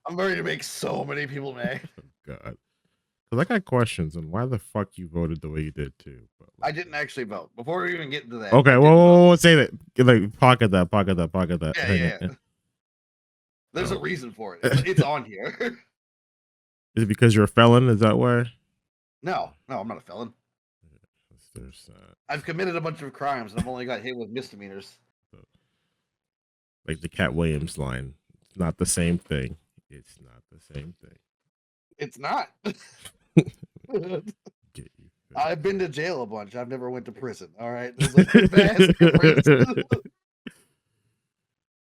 I'm ready to make so many people mad. Oh, God. Because I got questions on why the fuck you voted the way you did, too. But I didn't actually vote. Before we even get into that. Okay, whoa, say that. Like, pocket that. Yeah. There's a reason for it. It's on here. Is it because you're a felon? Is that why? No, I'm not a felon. I've committed a bunch of crimes and I've only got hit with misdemeanors. Like the Cat Williams line. It's not the same thing. It's not the same thing. It's not. I've been to jail a bunch. I've never went to prison. All right. There's a vast difference.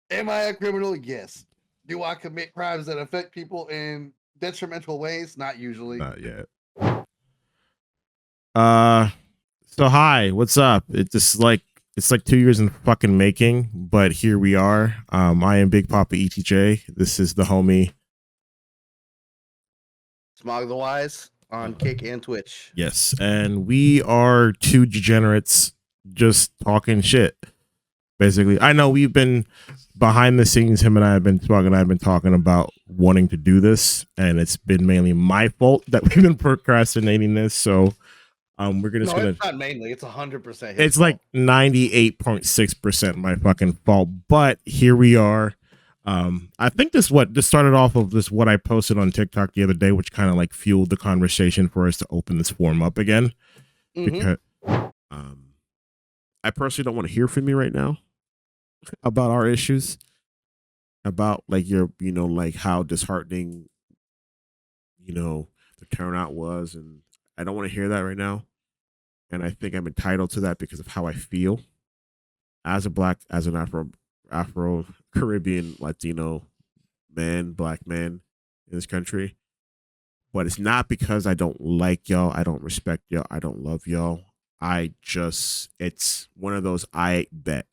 Am I a criminal? Yes. Do I commit crimes that affect people in detrimental ways? Not usually. Not yet. So hi, what's up? It's like 2 years in fucking making, but here we are. I am BigPoppaETJ. This is the homie Smog the Wise on Kick and Twitch. Yes, and we are two degenerates just talking shit. Basically, I know we've been behind the scenes. Him and I have been talking about wanting to do this, and it's been mainly my fault that we've been procrastinating this. So, we're gonna. It's not mainly. It's 100%. It's like 98.6% my fucking fault. But here we are. I think this started off of this what I posted on TikTok the other day, which kind of like fueled the conversation for us to open this forum up again. Because I personally don't want to hear from you right now about our issues, about like your, like how disheartening, the turnout was, and I don't want to hear that right now. And I think I'm entitled to that because of how I feel as an Afro Caribbean Latino man, black man in this country. But it's not because I don't like y'all, I don't respect y'all, I don't love y'all. It's one of those I bet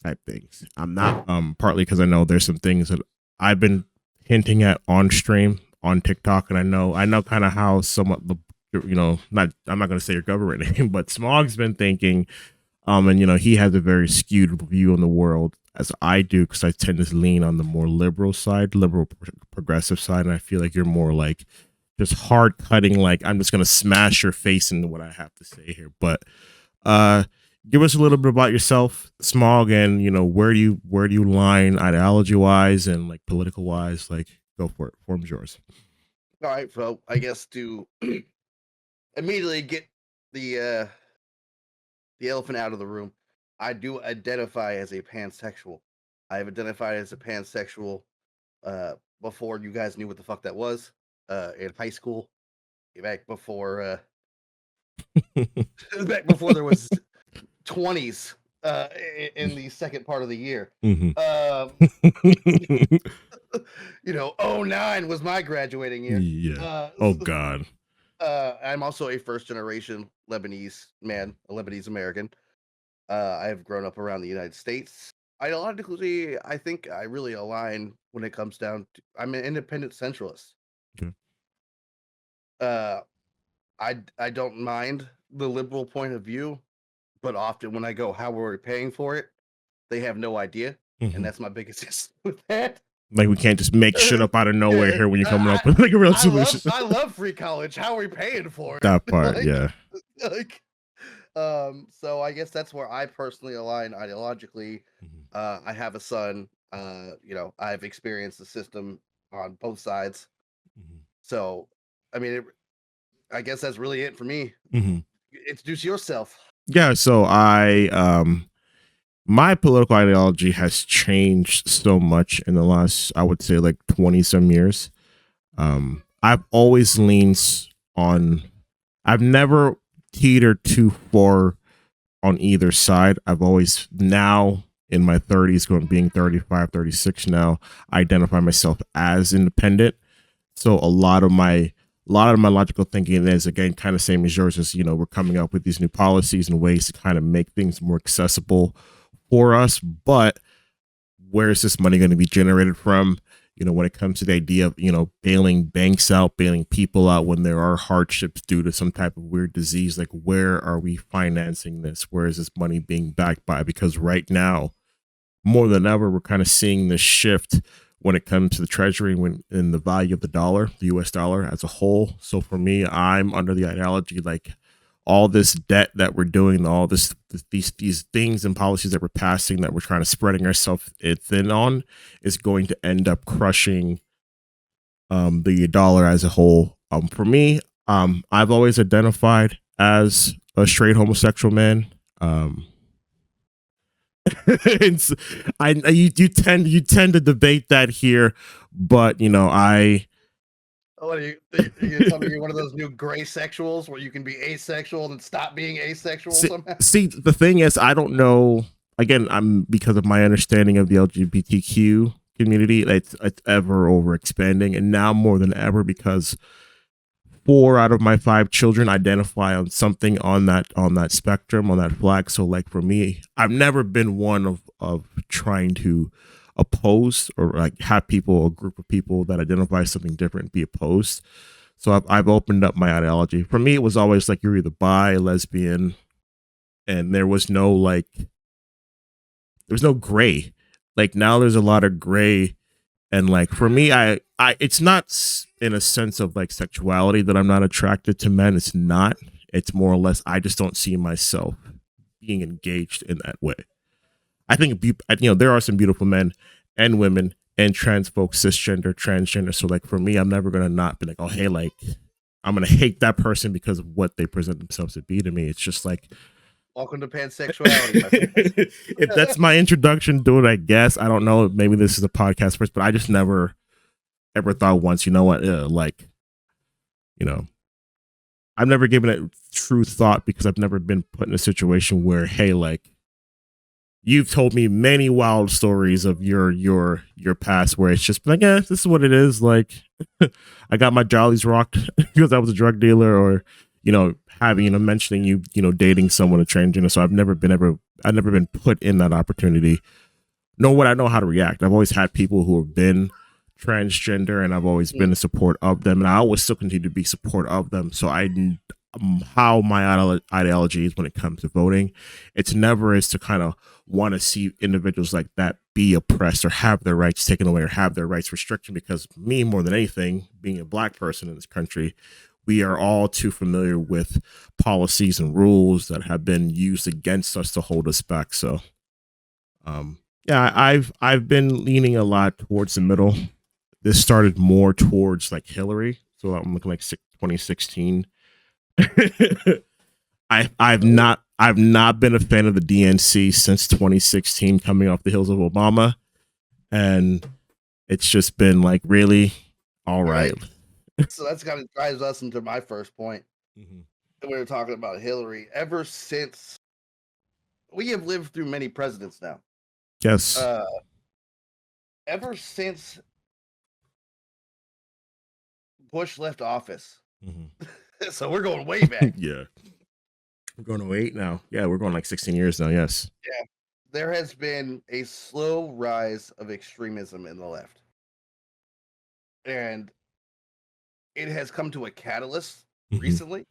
type things. I'm not partly because I know there's some things that I've been hinting at on stream on TikTok, and I know kind of how somewhat the I'm not going to say your government name, but Smog's been thinking, and he has a very skewed view on the world, as I do, because I tend to lean on the more liberal progressive side, and I feel like you're more like just hard cutting, like I'm just going to smash your face into what I have to say here. But give us a little bit about yourself, Smog, and where do you line ideology wise and like political wise? Like, go for it. Form's yours. All right, so I guess to immediately get the elephant out of the room, I do identify as a pansexual. I have identified as a pansexual before you guys knew what the fuck that was in high school. Back before there was 20s in the second part of the year. 09 was my graduating year. Yeah. Oh God. I'm also a first generation Lebanese man, a Lebanese American. I have grown up around the United States. Ideologically, I think I really align when it comes down to I'm an independent centralist. Okay. I don't mind the liberal point of view, but often when I go, how are we paying for it? They have no idea, and that's my biggest issue with that. Like, we can't just make shit up out of nowhere here when you're coming up with like a real solution. I love free college. How are we paying for it? That part, yeah. So I guess that's where I personally align ideologically. I have a son. I've experienced the system on both sides. So, I mean, I guess that's really it for me. Introduce yourself. Yeah, so my political ideology has changed so much in the last, I would say, like 20 some years. I've always leaned on, I've never teetered too far on either side. I've always, now in my 30s, being 35, 36 now, I identify myself as independent. So a lot of my logical thinking is, again, kind of same as yours, is, we're coming up with these new policies and ways to kind of make things more accessible for us. But where is this money going to be generated from? When it comes to the idea of, bailing banks out, bailing people out when there are hardships due to some type of weird disease, like, where are we financing this? Where is this money being backed by? Because right now, more than ever, we're kind of seeing this shift when it comes to the treasury and the value of the dollar, the US dollar as a whole. So for me, I'm under the ideology like all this debt that we're doing, all these things and policies that we're passing that we're trying to spreading ourselves thin on is going to end up crushing the dollar as a whole. For me, I've always identified as a straight homosexual man. It's, you tend to debate that here, but What are you telling me you're one of those new gray sexuals where you can be asexual and stop being asexual somehow? See, the thing is, I don't know. Again, I'm because of my understanding of the LGBTQ community, it's ever over expanding, and now more than ever because 4 out of my 5 children identify on something on that spectrum, on that flag. So like for me, I've never been one of trying to oppose or like have people, a group of people that identify something different be opposed. So I've opened up my ideology. For me, it was always like you're either bi, lesbian, and there was no gray. Like now there's a lot of gray, and like for me, I it's not in a sense of like sexuality that I'm not attracted to men. It's not. It's more or less I just don't see myself being engaged in that way. I think there are some beautiful men and women and trans folks, cisgender, transgender. So like for me, I'm never gonna not be like, oh hey, like I'm gonna hate that person because of what they present themselves to be to me. It's just like welcome to pansexuality, my friend. If that's my introduction to it, I guess. I don't know. Maybe this is a podcast first, but I just never ever thought once, you know what, I've never given it true thought because I've never been put in a situation where, hey, like you've told me many wild stories of your past where it's just like, this is what it is. Like I got my jollies rocked because I was a drug dealer, or having mentioning you dating someone a transgender. So I've never been put in that opportunity, nor would I know how to react. I've always had people who have been transgender, and I've always been in support of them, and I always still continue to be support of them. So how my ideology is when it comes to voting, it's never is to kind of want to see individuals like that be oppressed or have their rights taken away or have their rights restricted, because me, more than anything, being a black person in this country, we are all too familiar with policies and rules that have been used against us to hold us back. So yeah, I've been leaning a lot towards the middle. This started more towards like Hillary, so I'm looking like 2016. I've not been a fan of the DNC since 2016, coming off the heels of Obama, and it's just been like, really, all right. So that's kind of drives us into my first point. We were talking about Hillary. Ever since we have lived through many presidents now. Yes. Ever since Bush left office. So we're going way back. Yeah. We're going to 8 now. Yeah, we're going like 16 years now. Yes. Yeah. There has been a slow rise of extremism in the left. And it has come to a catalyst recently,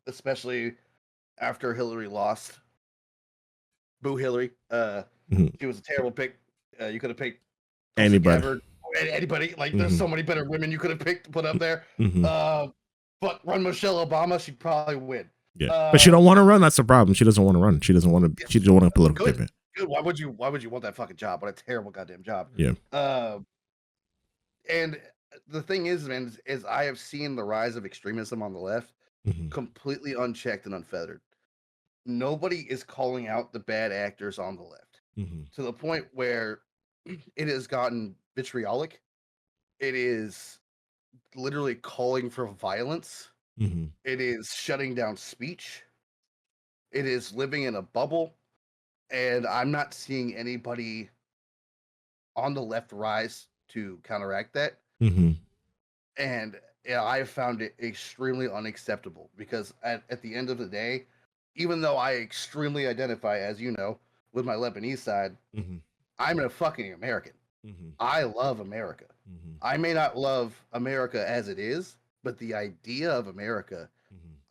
especially after Hillary lost. Boo Hillary. She was a terrible pick. You could have picked anybody. Like there's so many better women you could have picked to put up there. But run Michelle Obama, she'd probably win. Yeah, but she don't want to run. That's the problem. She doesn't want to run. She doesn't want to. She doesn't want a political campaign. Good. Why would you want that fucking job? What a terrible goddamn job. Yeah. And the thing is, man, is I have seen the rise of extremism on the left completely unchecked and unfettered. Nobody is calling out the bad actors on the left to the point where it has gotten vitriolic. It is literally calling for violence. It is shutting down speech. It is living in a bubble. And I'm not seeing anybody on the left rise to counteract that. And I found it extremely unacceptable because at the end of the day, even though I extremely identify, as you know, with my Lebanese side, I'm a fucking American. I love America. I may not love America as it is, but the idea of America,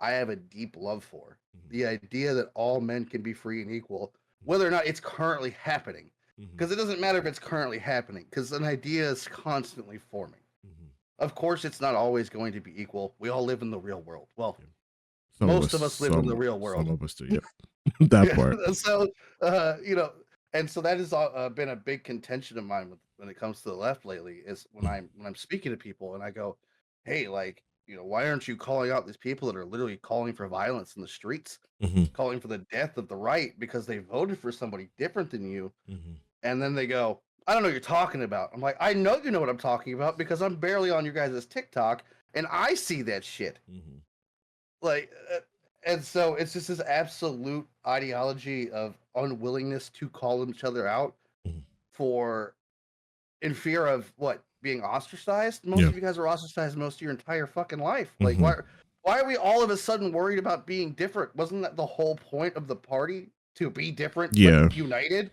I have a deep love for. The idea that all men can be free and equal, whether or not it's currently happening. because it doesn't matter if it's currently happening, because an idea is constantly forming. Of course, it's not always going to be equal. We all live in the real world. Well, most of us live in the real world. Some of us do, yep. That part. So, and so that has been a big contention of mine when it comes to the left lately. Is when I'm speaking to people and I go, "Hey, like, why aren't you calling out these people that are literally calling for violence in the streets, calling for the death of the right because they voted for somebody different than you?" And then they go, "I don't know what you're talking about." I'm like, "I know you know what I'm talking about because I'm barely on your guys' TikTok and I see that shit." Like, and so it's just this absolute ideology of unwillingness to call each other out for in fear of what, being ostracized. Most of you guys are ostracized most of your entire fucking life. Like, why are we all of a sudden worried about being different? Wasn't that the whole point of the party, to be different but united?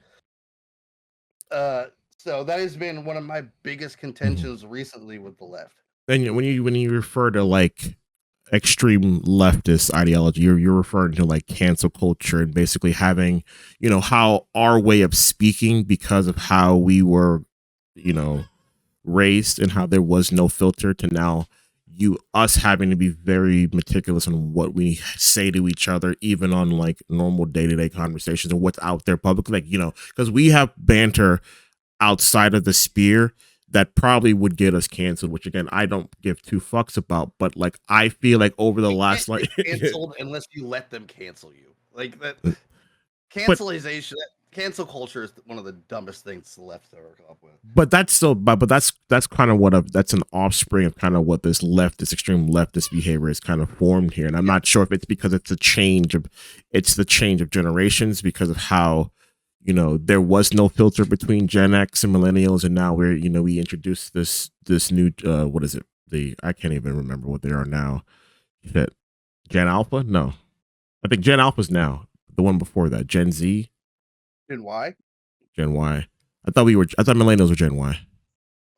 So that has been one of my biggest contentions recently with the left. And when you refer to like extreme leftist ideology, you're referring to like cancel culture and basically having, how our way of speaking, because of how we were, raised and how there was no filter, to now us having to be very meticulous on what we say to each other, even on like normal day-to-day conversations or what's out there publicly, like, because we have banter outside of the sphere that probably would get us canceled, which again I don't give two fucks about, but like I feel like over the last like canceled unless you let them cancel you, like that. Cancel culture is one of the dumbest things the left's ever come up with. But that's still, but that's kind of that's an offspring of kind of what this extreme leftist behavior is kind of formed here, and I'm not sure if it's because it's the change of generations, because of how there was no filter between Gen X and millennials, and now we introduced this new what is it, I can't even remember what they are now. Shit. Gen Alpha? No, I think Gen Alpha's now the one before that. Gen Z. Gen Y. Gen Y. I thought millennials were Gen Y.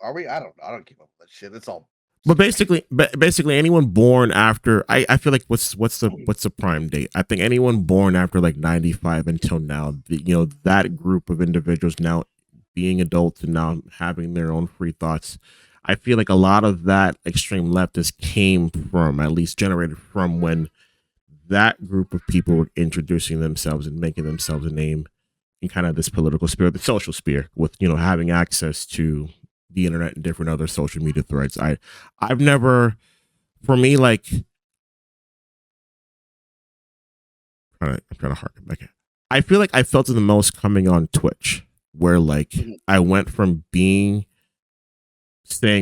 Are we? I don't keep up with that shit. It's all. But basically, anyone born after, I feel like what's the prime date? I think anyone born after like 95 until now, that group of individuals now being adults and now having their own free thoughts. I feel like a lot of that extreme leftist came from, at least generated from, when that group of people were introducing themselves and making themselves a name in kind of this political sphere, the social sphere, with having access to the internet and different other social media threads. I've never, for me, like, I'm trying to harken back. I feel like I felt it the most coming on Twitch, where like I went from saying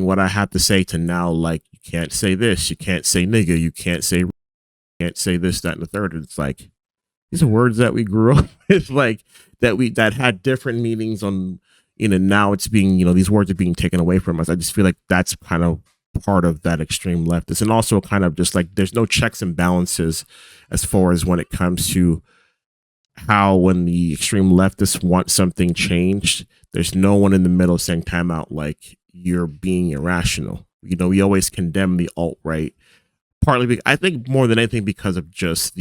what I have to say to now, like, you can't say this, you can't say nigga, you can't say this, that, and the third. It's like, these are words that we grew up with, like that had different meanings on, now it's being, these words are being taken away from us. I just feel like that's kind of part of that extreme leftist, and also kind of just like there's no checks and balances as far as when it comes to how, when the extreme leftists want something changed, there's no one in the middle saying time out, like, you're being irrational. We always condemn the alt-right, partly I think more than anything because of just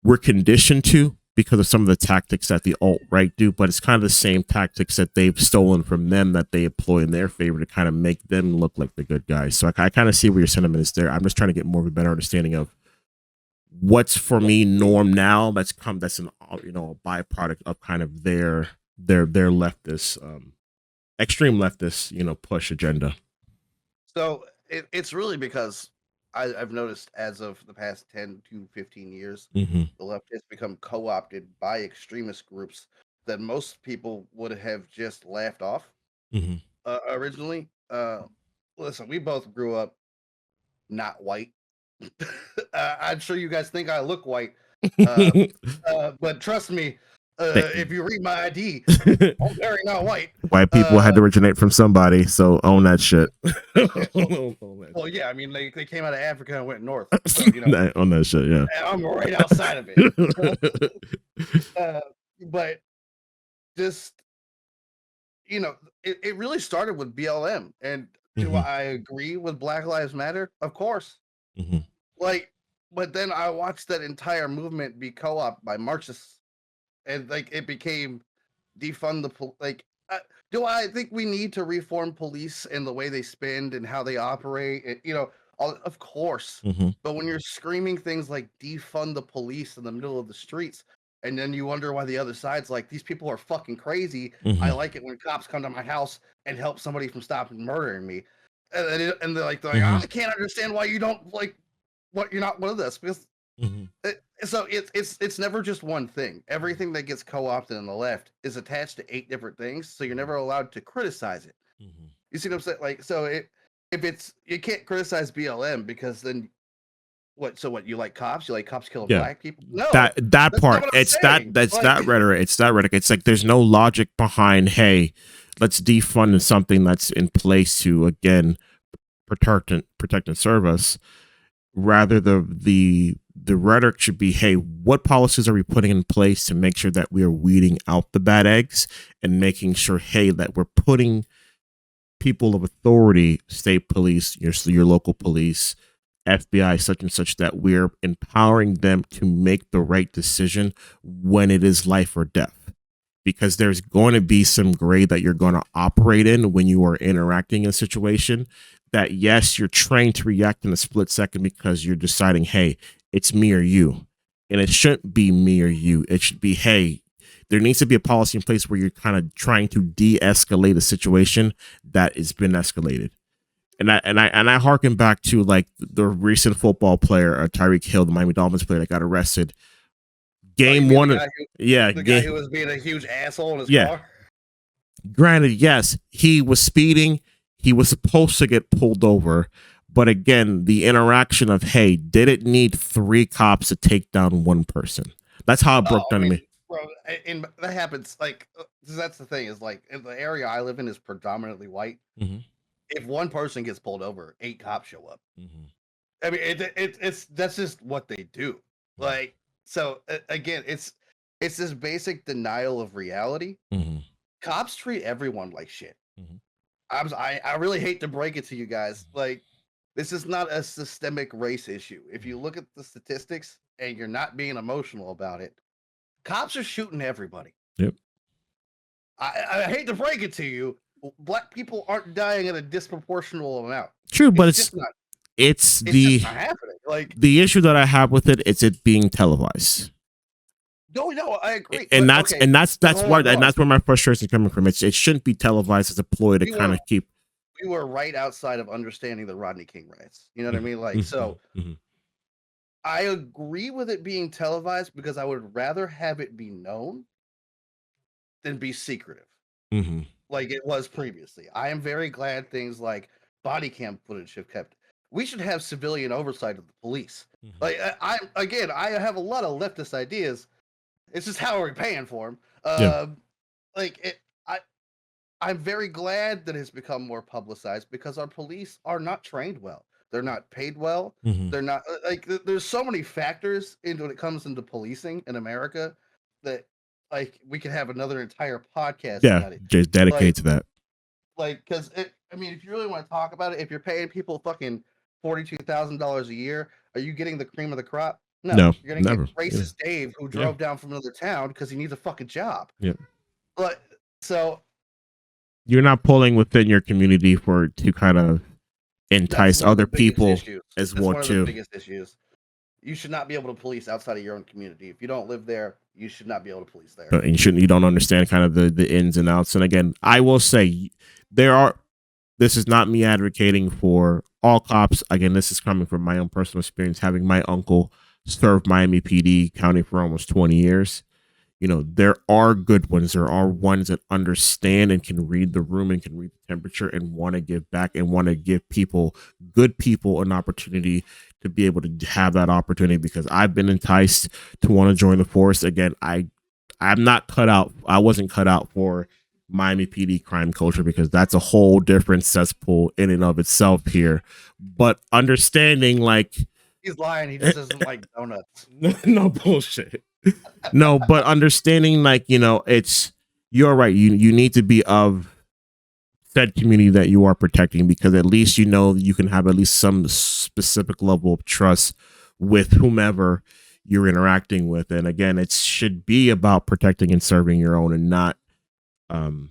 we're conditioned to, because of some of the tactics that the alt-right do, but it's kind of the same tactics that they've stolen from them that they employ in their favor to kind of make them look like the good guys. So I kind of see where your sentiment is there. I'm just trying to get more of a better understanding of what's, for me, norm now. That's a byproduct of kind of their leftist, extreme leftist, push agenda. So it's really because I've noticed, as of the past 10 to 15 years, the left has become co-opted by extremist groups that most people would have just laughed off originally. Listen, we both grew up not white. I'm sure you guys think I look white, but trust me, if you read my ID, I'm very not white. White people had to originate from somebody, so own that shit. Well, yeah, I mean, they came out of Africa and went north. So, own that shit, yeah. I'm right outside of it. But just, it really started with BLM. And do I agree with Black Lives Matter? Of course. But then I watched that entire movement be co-opted by Marxists, and like it became defund do I think we need to reform police and the way they spend and how they operate? Of course. Mm-hmm. But when you're screaming things like defund the police in the middle of the streets, and then you wonder why the other side's like, these people are fucking crazy. Mm-hmm. I like it when cops come to my house and help somebody from stopping murdering me. And they're like, Mm-hmm. I can't understand why you don't what you're not one of this, because Mm-hmm. so it's never just one thing. Everything that gets co-opted on the left is attached to 8 different things, so you're never allowed to criticize it. Mm-hmm. You see what I'm saying? Like, so if it's, you can't criticize BLM because then what you like cops? You like cops killing black people? No, that that's part. not what I'm It's saying. that's Like, that rhetoric. It's that rhetoric. It's like there's no logic behind, hey, let's defund something that's in place to again protect and serve us. Rather, the rhetoric should be, hey, what policies are we putting in place to make sure that we are weeding out the bad eggs and making sure, hey, that we're putting people of authority, state police, your local police, FBI, such and such, that we're empowering them to make the right decision when it is life or death. Because there's going to be some gray that you're going to operate in when you are interacting in a situation that, yes, you're trained to react in a split second because you're deciding, hey, it's me or you. And it shouldn't be me or you. It should be, hey, there needs to be a policy in place where you're kind of trying to de-escalate a situation that has been escalated. And I harken back to like the recent football player, Tyreek Hill, the Miami Dolphins player that got arrested. Game one, the guy who was being a huge asshole in his car. Granted, yes, he was speeding. He was supposed to get pulled over. But again, the interaction of, hey, did it need 3 cops to take down one person? That's how it broke down to me. Bro, and that happens. Like, that's the thing, is like, in the area I live in is predominantly white. Mm-hmm. If one person gets pulled over, 8 cops show up. Mm-hmm. I mean, it's that's just what they do. Mm-hmm. Like, so again, it's this basic denial of reality. Mm-hmm. Cops treat everyone like shit. Mm-hmm. I really hate to break it to you guys. Like, this is not a systemic race issue. If you look at the statistics and you're not being emotional about it, cops are shooting everybody. Yep. I hate to break it to you, black people aren't dying at a disproportional amount. True, but just not happening. Like, the issue that I have with it is it being televised. No, I agree. And that's where my frustration is coming from. It shouldn't be televised as a ploy to kind of keep. We were right outside of understanding the Rodney King riots. You know what I mean? Like, so I agree with it being televised because I would rather have it be known than be secretive, like it was previously. I am very glad things like body cam footage have kept. We should have civilian oversight of the police. Like, I have a lot of leftist ideas. It's just how are we paying for them? I'm very glad that it's become more publicized because our police are not trained well. They're not paid well. They're not like, there's so many factors into when it comes into policing in America that, like, we could have another entire podcast about it. Just dedicate to that. Like, because I mean, if you really want to talk about it, if you're paying people fucking $42,000 a year, are you getting the cream of the crop? No, you're gonna get racist Dave who drove down from another town because he needs a fucking job. Yeah. But so you're not pulling within your community to kind of entice other people as well too. The biggest issues. You should not be able to police outside of your own community. If you don't live there, you should not be able to police there. And you don't understand kind of the ins and outs. And again, I will say this is not me advocating for all cops. Again, this is coming from my own personal experience, having my uncle served Miami PD County for almost 20 years. You know, there are good ones. There are ones that understand and can read the room and can read the temperature and want to give back and want to give good people, an opportunity to be able to have that opportunity, because I've been enticed to want to join the force. Again, I wasn't cut out for Miami PD crime culture, because that's a whole different cesspool in and of itself here. But understanding, like, he's lying. He just doesn't like donuts. No bullshit. No, but understanding, like, you know, you're right. You need to be of said community that you are protecting, because at least, you know, you can have at least some specific level of trust with whomever you're interacting with. And again, it should be about protecting and serving your own, and not um,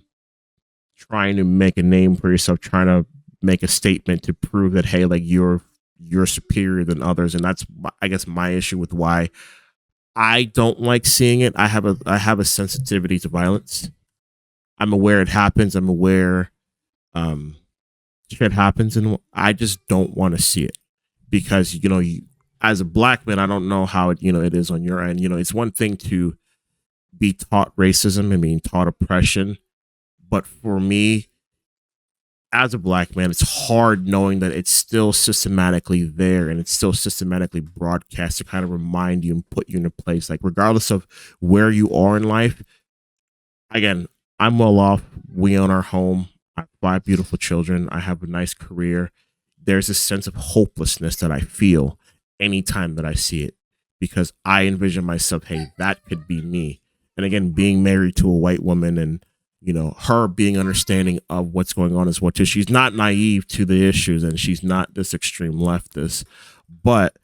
trying to make a name for yourself, trying to make a statement to prove that, hey, like you're superior than others. And that's, I guess, my issue with why I don't like seeing it. I have a sensitivity to violence. I'm aware it happens. I'm aware um, shit happens, and I just don't want to see it because as a black man, I don't know how it is on your end. It's one thing to be taught racism and being taught oppression, but for me, as a black man, it's hard knowing that it's still systematically there and it's still systematically broadcast to kind of remind you and put you in a place. Like, regardless of where you are in life, again, I'm well off. We own our home. I have 5 beautiful children. I have a nice career. There's a sense of hopelessness that I feel anytime that I see it because I envision myself, hey, that could be me. And again, being married to a white woman and her being understanding of what's going on as well too. She's not naive to the issues and she's not this extreme leftist, but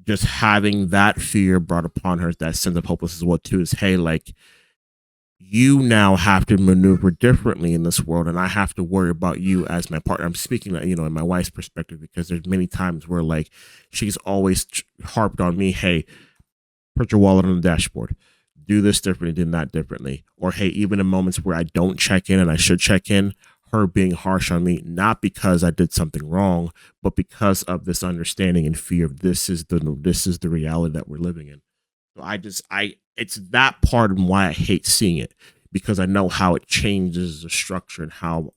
just having that fear brought upon her, that sense of hopelessness as well too, is, hey, like, you now have to maneuver differently in this world, and I have to worry about you as my partner. I'm speaking, in my wife's perspective, because there's many times where, like, she's always harped on me, hey, put your wallet on the dashboard, do this differently, do that differently. Or, hey, even in moments where I don't check in and I should check in, her being harsh on me, not because I did something wrong, but because of this understanding and fear of this is the reality that we're living in. So it's that part of why I hate seeing it, because I know how it changes the structure and how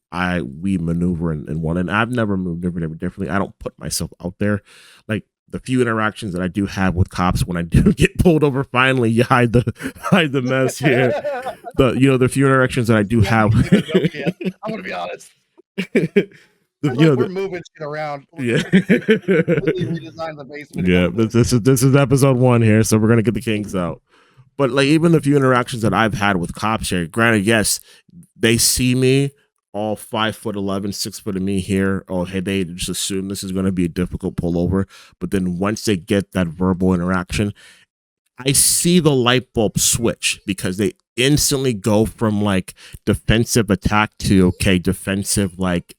we maneuver in one. And I've never maneuvered differently. I don't put myself out there. Like, the few interactions that I do have with cops, when I do get pulled over, finally, you hide the mess here. The few interactions that I do have. I'm gonna be honest. We're moving shit around. Yeah. Redesign the basement. Yeah, this is episode 1 here, so we're gonna get the kinks out. But, like, even the few interactions that I've had with cops here, granted, yes, they see me all 5'11", 6' of me here. Oh, hey, they just assume this is going to be a difficult pullover. But then once they get that verbal interaction, I see the light bulb switch, because they instantly go from, like, defensive attack to, okay, defensive, like,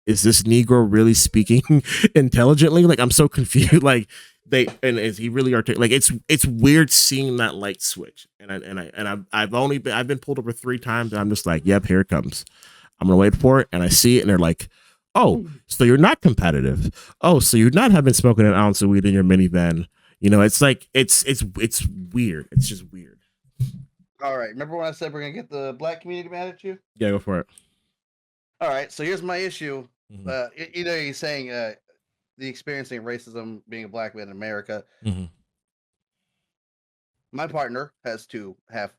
is this Negro really speaking intelligently? Like, I'm so confused. Like, is he really like, it's weird seeing that light switch. And I've been pulled over 3 times, and I'm just like, yep, here it comes. I'm gonna wait for it, and I see it, and they're like, oh, so you're not competitive. Oh, so you're not having smoking an ounce of weed in your minivan. It's like it's weird. It's just weird. All right, remember when I said we're gonna get the black community mad at you? Yeah, go for it. All right, so here's my issue. Mm-hmm. You're saying the experiencing racism being a black man in America. Mm-hmm. My partner has 2 half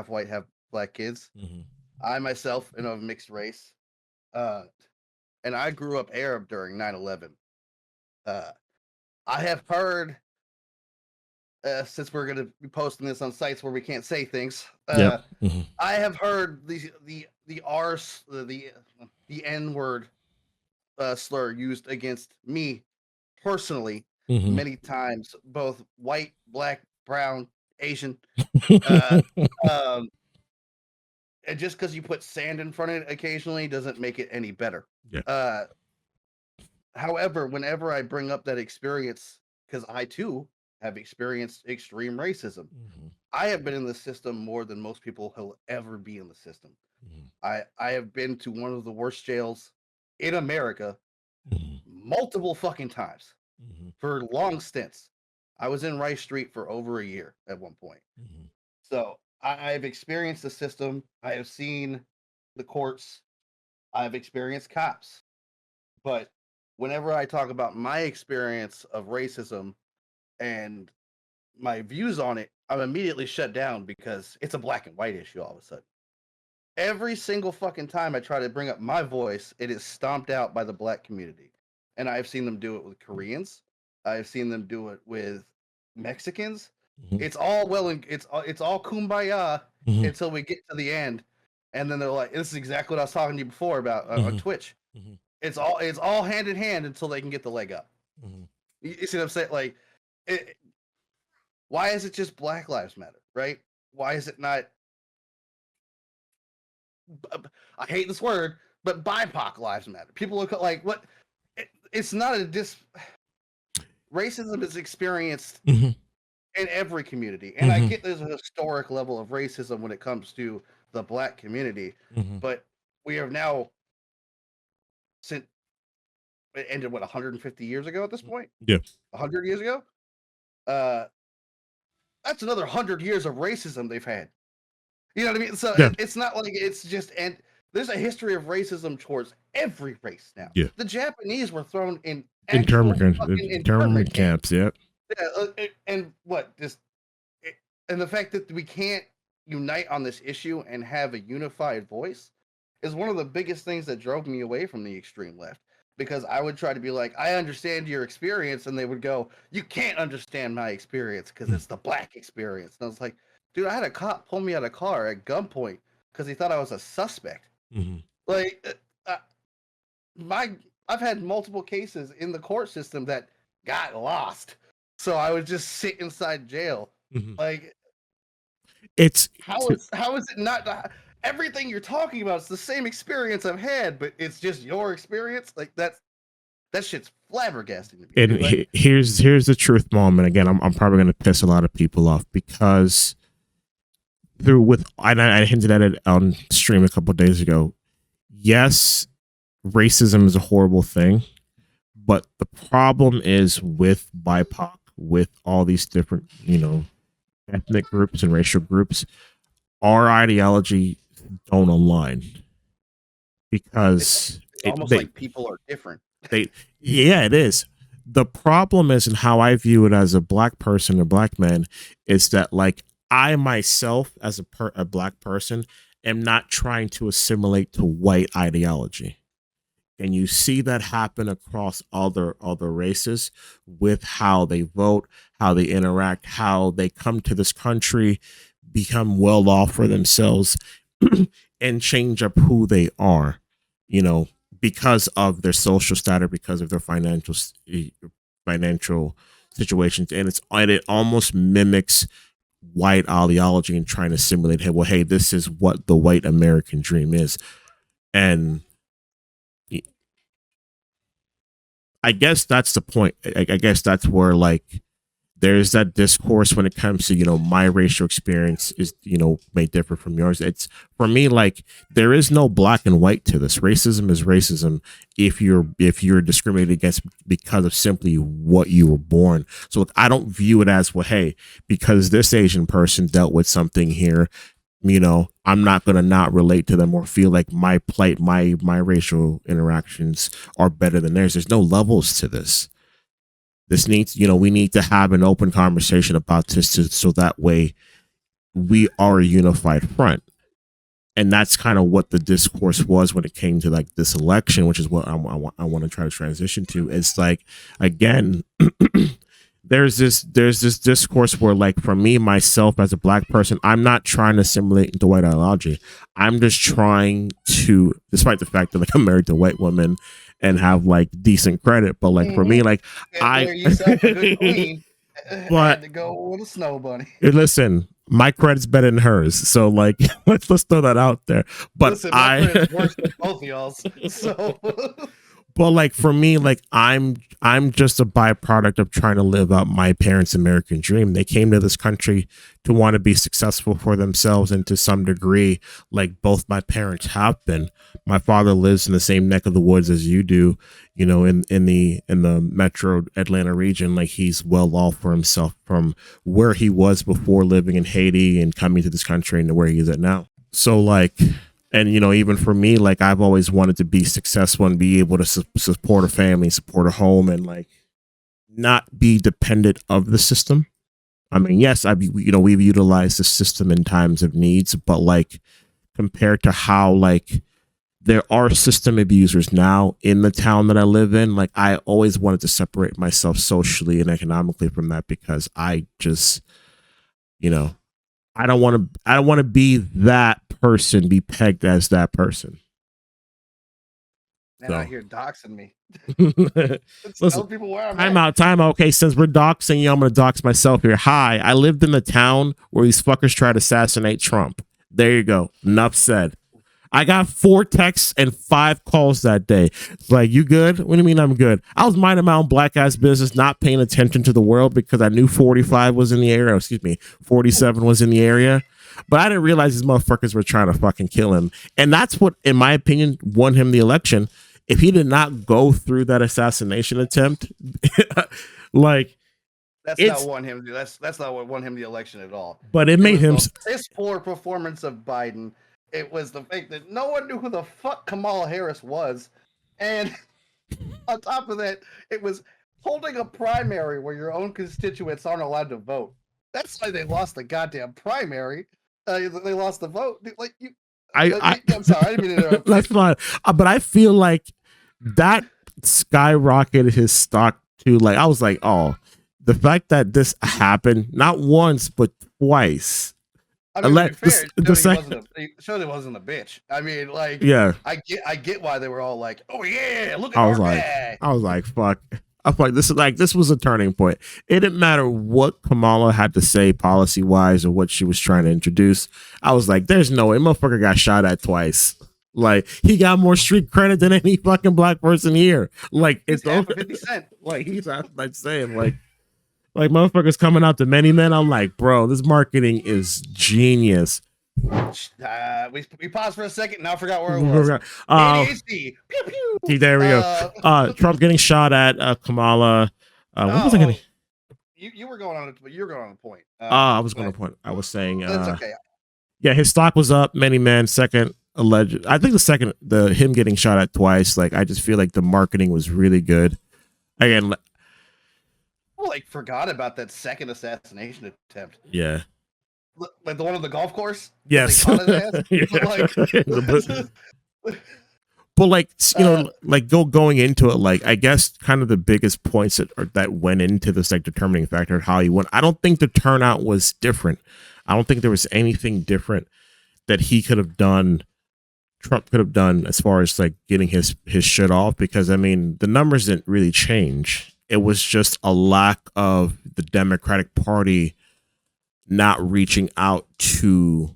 white, half black kids. Mm-hmm. I myself am of mixed race, and I grew up Arab during 9/11. I have heard, since we're going to be posting this on sites where we can't say things, Mm-hmm. I have heard the arse, the N-word slur used against me personally many times, both white, black, brown, Asian. And just because you put sand in front of it occasionally doesn't make it any better. Yeah. However, whenever I bring up that experience, because I too have experienced extreme racism, I have been in the system more than most people will ever be in the system. I have been to one of the worst jails in America multiple fucking times for long stints. I was in Rice Street for over a year at one point. So I've experienced the system. I have seen the courts. I've experienced cops. But whenever I talk about my experience of racism and my views on it, I'm immediately shut down because it's a black and white issue all of a sudden. Every single fucking time I try to bring up my voice, it is stomped out by the black community. And I've seen them do it with Koreans. I've seen them do it with Mexicans. It's all well and it's all kumbaya until we get to the end, and then they're like, "This is exactly what I was talking to you before about on Twitch." It's all hand in hand until they can get the leg up. You see what I'm saying? Like, why is it just Black Lives Matter, right? Why is it not I hate this word, but BIPOC lives matter. People look at like what it's not a racism is experienced Mhm. in every community, and I get there's a historic level of racism when it comes to the Black community, but we have now since it ended 150 years ago at this point. Yeah, 100 years ago. That's another 100 years of racism they've had. You know what I mean? So yeah, it's not like it's just, and there's a history of racism towards every race now. yeah. The Japanese were thrown in Internment camps. Yeah. And what and the fact that we can't unite on this issue and have a unified voice is one of the biggest things that drove me away from the extreme left. Because I would try to be like, I understand your experience, and they would go, you can't understand my experience because it's the Black experience. And I was like, dude, I had a cop pull me out of a car at gunpoint because he thought I was a suspect. Like, I've had multiple cases in the court system that got lost, so I would just sit inside jail. Like, how is it not? Everything you're talking about is the same experience I've had, but it's just your experience. Like that shit's flabbergasting to me. And like, here's the truth moment. Again, I'm probably going to piss a lot of people off because I hinted at it on stream a couple of days ago. Yes, racism is a horrible thing, but the problem is with BIPOC, with all these different, ethnic groups and racial groups, our ideology don't align because it's almost like people are different. Yeah, it is. The problem is, and how I view it as a Black person or Black man, is that like I myself as a Black person am not trying to assimilate to white ideology. And you see that happen across other races with how they vote, how they interact, how they come to this country, become well off for themselves, and change up who they are, because of their social status, because of their financial situations. And it almost mimics white ideology and trying to simulate, hey, this is what the white American dream is. And I guess that's the point. I guess that's where like there's that discourse when it comes to, my racial experience is, may differ from yours. It's for me, like there is no black and white to this. Racism is racism if you're discriminated against because of simply what you were born. So look, I don't view it as, well, hey, because this Asian person dealt with something here, I'm not going to not relate to them or feel like my plight, my racial interactions are better than theirs. There's no levels to this. This needs, we need to have an open conversation about this so that way we are a unified front. And that's kind of what the discourse was when it came to like this election, which is what I want to try to transition to. It's like, again, there's this discourse where like for me, myself as a Black person, I'm not trying to assimilate into white ideology. I'm just trying to, despite the fact that like I'm married to a white woman and have like decent credit, but like for me, like yourself a good queen, but had to go with a snow bunny. Listen, my credit's better than hers, so like let's throw that out there. But listen, my credit's worse than both of y'all's. So but like for me, like I'm just a byproduct of trying to live out my parents' American dream. They came to this country to want to be successful for themselves, and to some degree, like both my parents have been. My father lives in the same neck of the woods as you do, in the metro Atlanta region. Like he's well off for himself from where he was before living in Haiti and coming to this country and where he is at now. So like, and even for me, like I've always wanted to be successful and be able to support a family, support a home, and like not be dependent of the system. I mean, yes, we've utilized the system in times of needs, but like compared to how like there are system abusers now in the town that I live in, like I always wanted to separate myself socially and economically from that, because I just, I don't want to be that person, be pegged as that person. And I hear doxing me. Listen, people where I'm time out. Okay, since we're doxing you, I'm going to dox myself here. Hi, I lived in the town where these fuckers tried to assassinate Trump. There you go. Enough said. I got 4 texts and 5 calls that day. It's like, you good? What do you mean I'm good? I was minding my own black ass business, not paying attention to the world because I knew 45 was in the area. Excuse me, 47 was in the area. But I didn't realize these motherfuckers were trying to fucking kill him. And that's what, in my opinion, won him the election. If he did not go through that assassination attempt, like, That's not what won him the election at all. But it made him this poor performance of Biden. It was the fact that no one knew who the fuck Kamala Harris was, and on top of that, it was holding a primary where your own constituents aren't allowed to vote. That's why they lost the goddamn primary. They lost the vote. Like you, I'm sorry, I didn't mean to interrupt. That's fine, but I feel like that skyrocketed his stock too. Like I was like, oh, the fact that this happened not once but twice. I mean, Shirley wasn't a bitch. I mean, like, yeah, I get why they were all like, oh yeah, look at our guy. I was like, fuck. I'm like, this was a turning point. It didn't matter what Kamala had to say policy wise or what she was trying to introduce. I was like, there's no way, motherfucker got shot at twice. Like he got more street credit than any fucking black person here. Like it's over 50 Cent. Like he's like saying like motherfuckers coming out to many men. I'm like, bro, this marketing is genius. We paused for a second. Now I forgot where it was. ADHD. Pew pew. There we go. Trump getting shot at. Kamala. What was I getting? You were going on. You were going on a point. I was going on a point. I was saying. That's okay. Yeah, his stock was up. Many men. Second alleged. I think him getting shot at twice. Like I just feel like the marketing was really good. Again. Forgot but that second assassination attempt. Yeah. Like the one on the golf course? Yes. But like, you know, like going into it, like I guess kind of the biggest points that went into this like determining factor of how he won. I don't think the turnout was different. I don't think there was anything different that he could have done, Trump could have done as far as like getting his shit off, because I mean the numbers didn't really change. It was just a lack of the Democratic Party not reaching out to,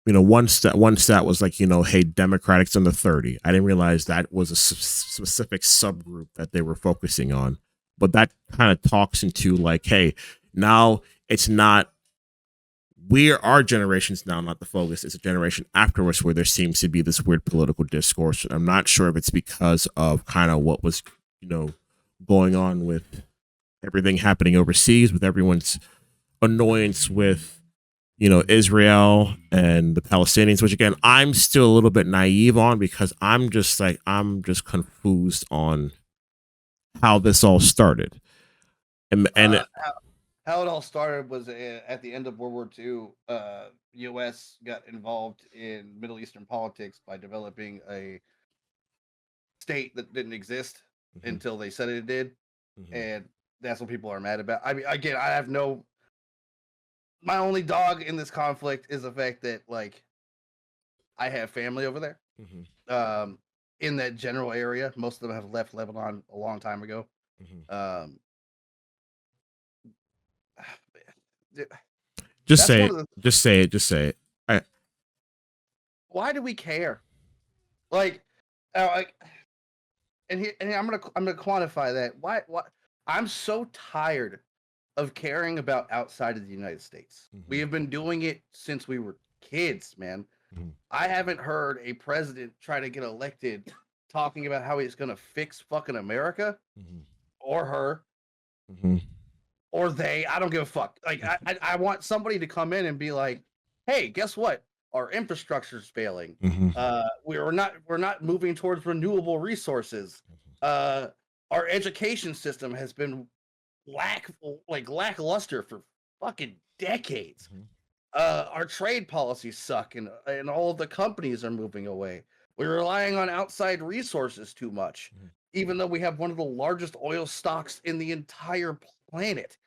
you know, one stat was like, you know, hey, Democrats under 30. I didn't realize that was a specific subgroup that they were focusing on. But that kind of talks into like, hey, now it's not, our generation's now not the focus. It's a generation after us where there seems to be this weird political discourse. I'm not sure if it's because of kind of what was, you know, going on with everything happening overseas, with everyone's annoyance with, you know, Israel and the Palestinians, which again, I'm still a little bit naive on, because I'm just confused on how this all started. And how it all started was at the end of World War II. U.S. got involved in Middle Eastern politics by developing a state that didn't exist until they said it did, and that's what people are mad about. I mean, again, I have my only dog in this conflict is the fact that like I have family over there, in that general area. Most of them have left Lebanon a long time ago. Just say it. Why do we care? Like, and I'm gonna quantify that. Why? I'm so tired of caring about outside of the United States. We have been doing it since we were kids, man. I haven't heard a president try to get elected talking about how he's gonna fix fucking America, or her, or they. I don't give a fuck. Like, I want somebody to come in and be like, "Hey, guess what? Our infrastructure's failing. We're not moving towards renewable resources. Our education system has been lackluster for fucking decades. Our trade policies suck, and all of the companies are moving away. We're relying on outside resources too much, even though we have one of the largest oil stocks in the entire planet.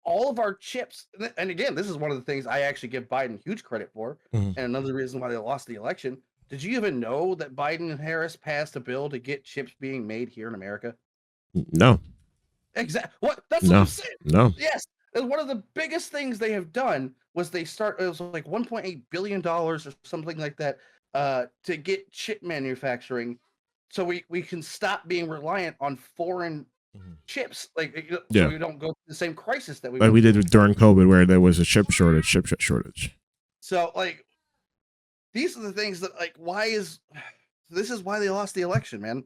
All of our chips, and again, this is one of the things I actually give Biden huge credit for, and another reason why they lost the election. Did you even know that Biden and Harris passed a bill to get chips being made here in America? No. Exactly. What? That's what I'm saying. No. Yes. And one of the biggest things they have done was it was like $1.8 billion or something like that, to get chip manufacturing, so we can stop being reliant on foreign chips, so Yeah, we don't go through the same crisis that we like went we through did before. during COVID, where there was a chip shortage. So like these are the things that this is why they lost the election, man.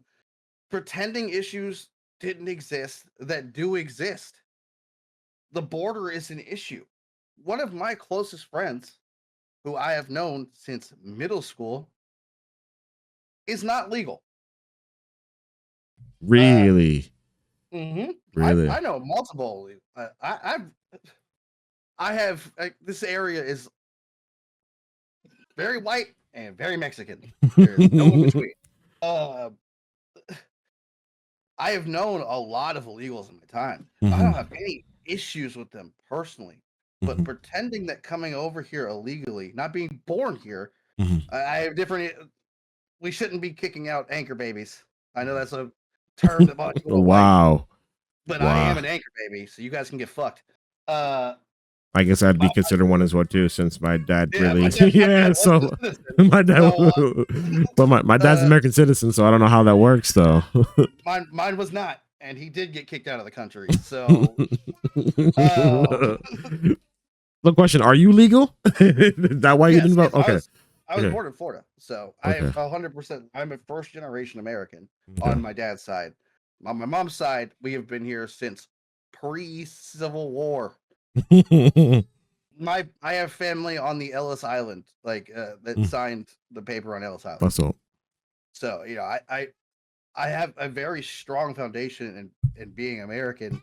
Pretending issues didn't exist that do exist. The border is an issue. One of my closest friends, who I have known since middle school, is not legal. Uh, Really, mhm. really. I know multiple. I have this area is very white and very Mexican. There's no in between. Uh, I have known a lot of illegals in my time. I don't Mhm, have any issues with them personally, but mhm, pretending that coming over here illegally, not being born here, mhm. I have different. We shouldn't be kicking out anchor babies. I know that's a term that a lot of people don't like, Wow, but I am wow. an anchor baby, so you guys can get fucked. Uh, I guess I'd my, be considered one as well too, since my dad yeah, really, my dad yeah. was a So citizen, my dad, so but my dad's an uh, American citizen, so I don't know how that works though. mine was not, and he did get kicked out of the country. So, uh, The question: are you legal? Is that why you yes, didn't vote? yes, Okay, I was okay, born in Florida, so I am okay, 100%. I'm a first generation American okay. on my dad's side. On my mom's side, we have been here since pre-Civil War. I have family on the Ellis Island, that signed the paper on Ellis Island. That's all. So I have a very strong foundation in being American,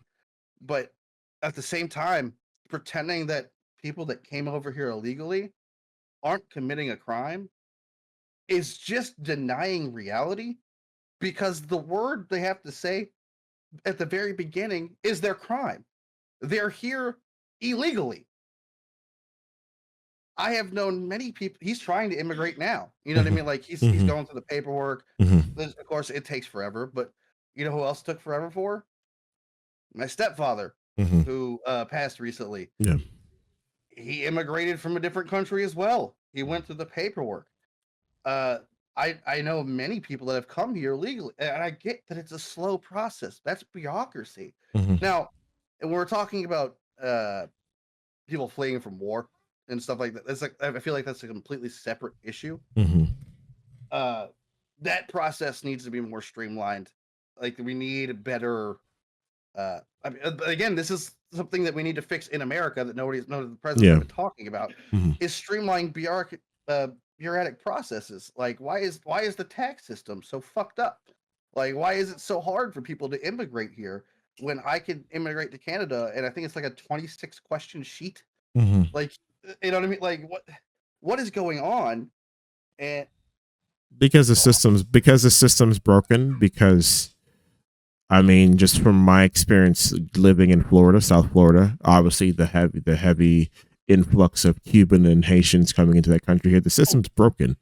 but at the same time, pretending that people that came over here illegally aren't committing a crime is just denying reality, because the word they have to say at the very beginning is their crime. They're here illegally. I have known many people. He's trying to immigrate now. You know what I Mhm, mean? Like he's mhm, going through the paperwork. mhm, Of course, it takes forever. But you know who else took forever for? My stepfather, mhm. who passed recently. Yeah. He immigrated from a different country as well. He went through the paperwork. Uh, I know many people that have come here legally, and I get that it's a slow process. That's bureaucracy. Mhm, Now, and we're talking about people fleeing from war and stuff like that. That's like I feel like that's a completely separate issue. mhm. uh that process needs to be more streamlined. Like we need better I mean, but again, this is something that we need to fix in America that none of the presidents have Yeah. been talking about, Mhm. is streamlining bureaucratic processes. Like why is the tax system so fucked up? Like why is it so hard for people to immigrate here when I can immigrate to Canada and I think it's like a 26 question sheet? Mhm. Like you know what I mean? Like what is going on? And Because the system's broken. Because I mean, just from my experience living in Florida, South Florida, obviously the heavy influx of Cuban and Haitians coming into that country here, the system's broken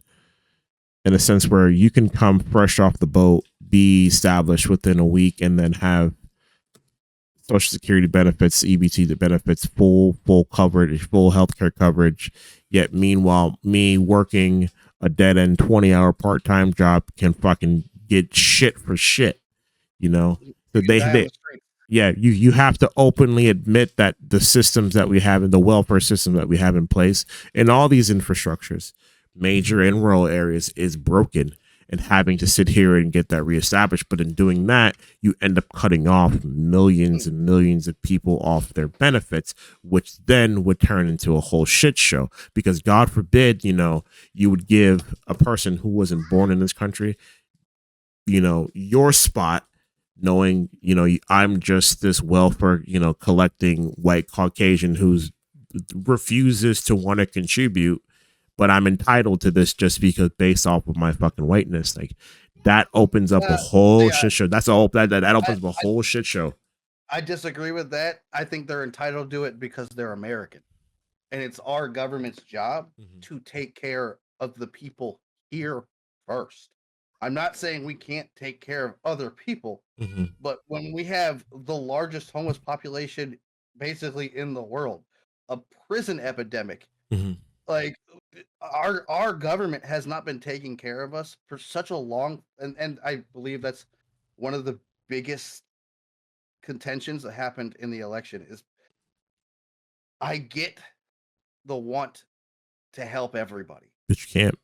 in a sense where you can come fresh off the boat, be established within a week, and then have Social Security benefits, EBT benefits, full coverage, full healthcare coverage. Yet meanwhile, me working a dead end 20-hour part time job can fucking get shit for shit. You know, so you can die on they the street. yeah, you have to openly admit that the systems that we have in the welfare system that we have in place in all these infrastructures, major and rural areas, is broken, and having to sit here and get that reestablished. But in doing that, you end up cutting off millions and millions of people off their benefits, which then would turn into a whole shit show. Because God forbid, you would give a person who wasn't born in this country, your spot, knowing, I'm just this welfare, collecting white Caucasian who's refuses to want to contribute, but I'm entitled to this just because based off of my fucking whiteness. Like that opens up a Uh, whole yeah, shit show. That's all that I, opens up a whole shit show. I disagree with that. I think they're entitled to it because they're American, and it's our government's job Mhm, to take care of the people here first. I'm not saying we can't take care of other people, mhm, but when we have the largest homeless population basically in the world, a prison epidemic. Mhm. Like our government has not been taking care of us for such a long, and I believe that's one of the biggest contentions that happened in the election is I get the want to help everybody. But you can't.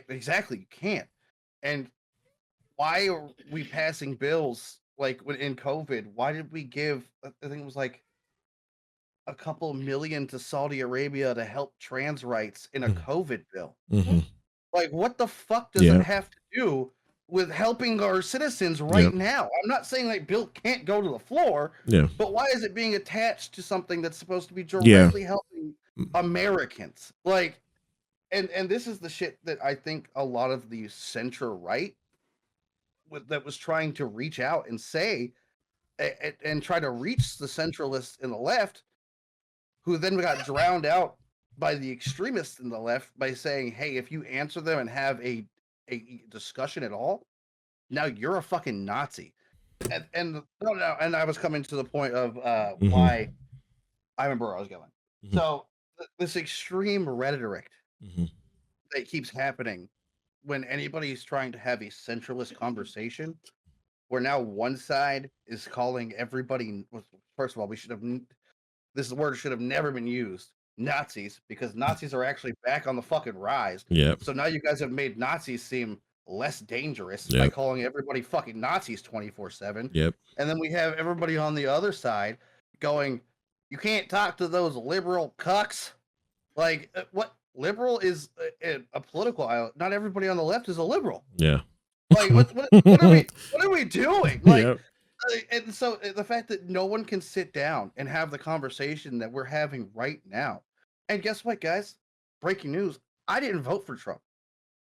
Exactly, you can't. And why are we passing bills like when in COVID? Why did we give? I think it was like a couple million to Saudi Arabia to help trans rights in a Mhm. COVID bill. Mhm. Like, what the fuck does it Yeah. have to do with helping our citizens Yeah. right now? I'm not saying that bill can't go to the floor, Yeah. but why is it being attached to something that's supposed to be Yeah. directly helping Americans? Like, and this is the shit that I think a lot of the center right that was trying to reach out and say and try to reach the centralists in the left, who then got drowned out by the extremists in the left by saying, "Hey, if you answer them and have a discussion at all, now you're a fucking Nazi." And no, no, and I was coming to the point of why I remember where I was going. Mhm. So this extreme rhetoric Mhm. that keeps happening when anybody's trying to have a centralist conversation, where now one side is calling everybody. First of all, we should have this word should have never been used. Nazis, because Nazis are actually back on the fucking rise. Yep. So now you guys have made Nazis seem less dangerous by Yep. calling everybody fucking Nazis 24/7. Yep. And then we have everybody on the other side going, "You can't talk to those liberal cucks." Like, what liberal is a political island? Not everybody on the left is a liberal. Yeah. Like, what are we doing? Like, Yep. and so the fact that no one can sit down and have the conversation that we're having right now. And guess what, guys? Breaking news. I didn't vote for Trump.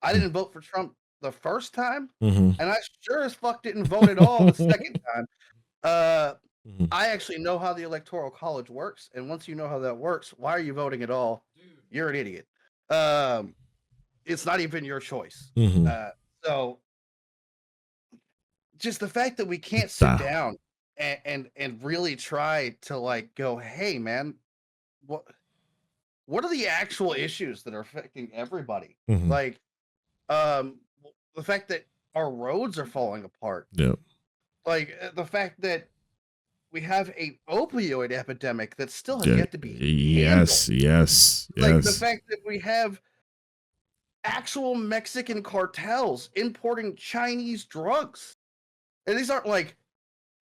I didn't vote for Trump the first time, Mhm. and I sure as fuck didn't vote at all the second time. Mhm. I actually know how the Electoral College works, and once you know how that works, why are you voting at all? You're an idiot. It's not even your choice. Mhm. So just the fact that we can't sit Style. down and really try to like go, hey man, what are the actual issues that are affecting everybody? Mhm. Like the fact that our roads are falling apart. Yep. Like the fact that we have a opioid epidemic that still has Yeah. yet to be Yes. handled. Yes. Like the Yes. fact that we have actual Mexican cartels importing Chinese drugs. And these aren't like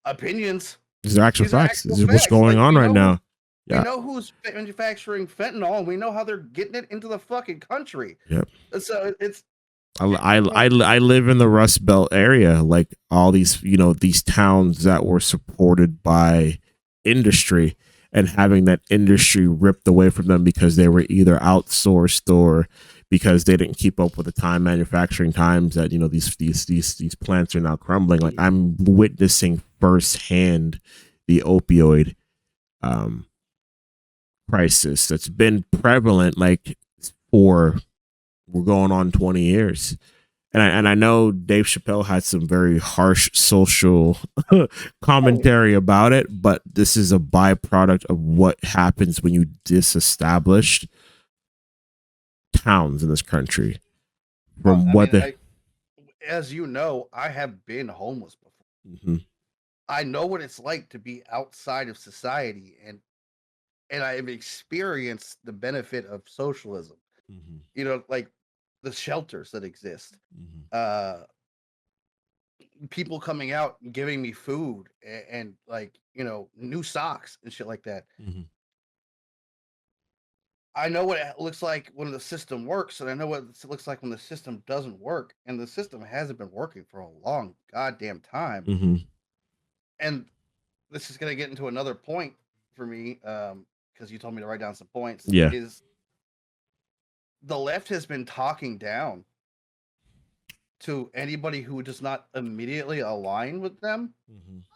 opinions. These are actual These are facts. actual This is what's facts. going Like on right now. we Yeah. know who's manufacturing fentanyl, and we know how they're getting it into the fucking country. Yep. And so it's I live in the Rust Belt area, like all these, these towns that were supported by industry, and having that industry ripped away from them because they were either outsourced or because they didn't keep up with the time manufacturing times that these plants are now crumbling. Like I'm witnessing firsthand the opioid crisis that's been prevalent like for we're going on 20 years. And I know Dave Chappelle had some very harsh social commentary about it, but this is a byproduct of what happens when you disestablish towns in this country from I what mean, they. as you know, I have been homeless before. Mm-hmm. I know what it's like to be outside of society, and I have experienced the benefit of socialism. Mm-hmm. You know, like the shelters that exist. Mm-hmm. People coming out and giving me food and like, new socks and shit like that. Mm-hmm. I know what it looks like when the system works, and I know what it looks like when the system doesn't work. And the system hasn't been working for a long goddamn time. Mm-hmm. And this is going to get into another point for me, because you told me to write down some points. Yeah. Is the left has been talking down to anybody who does not immediately align with them,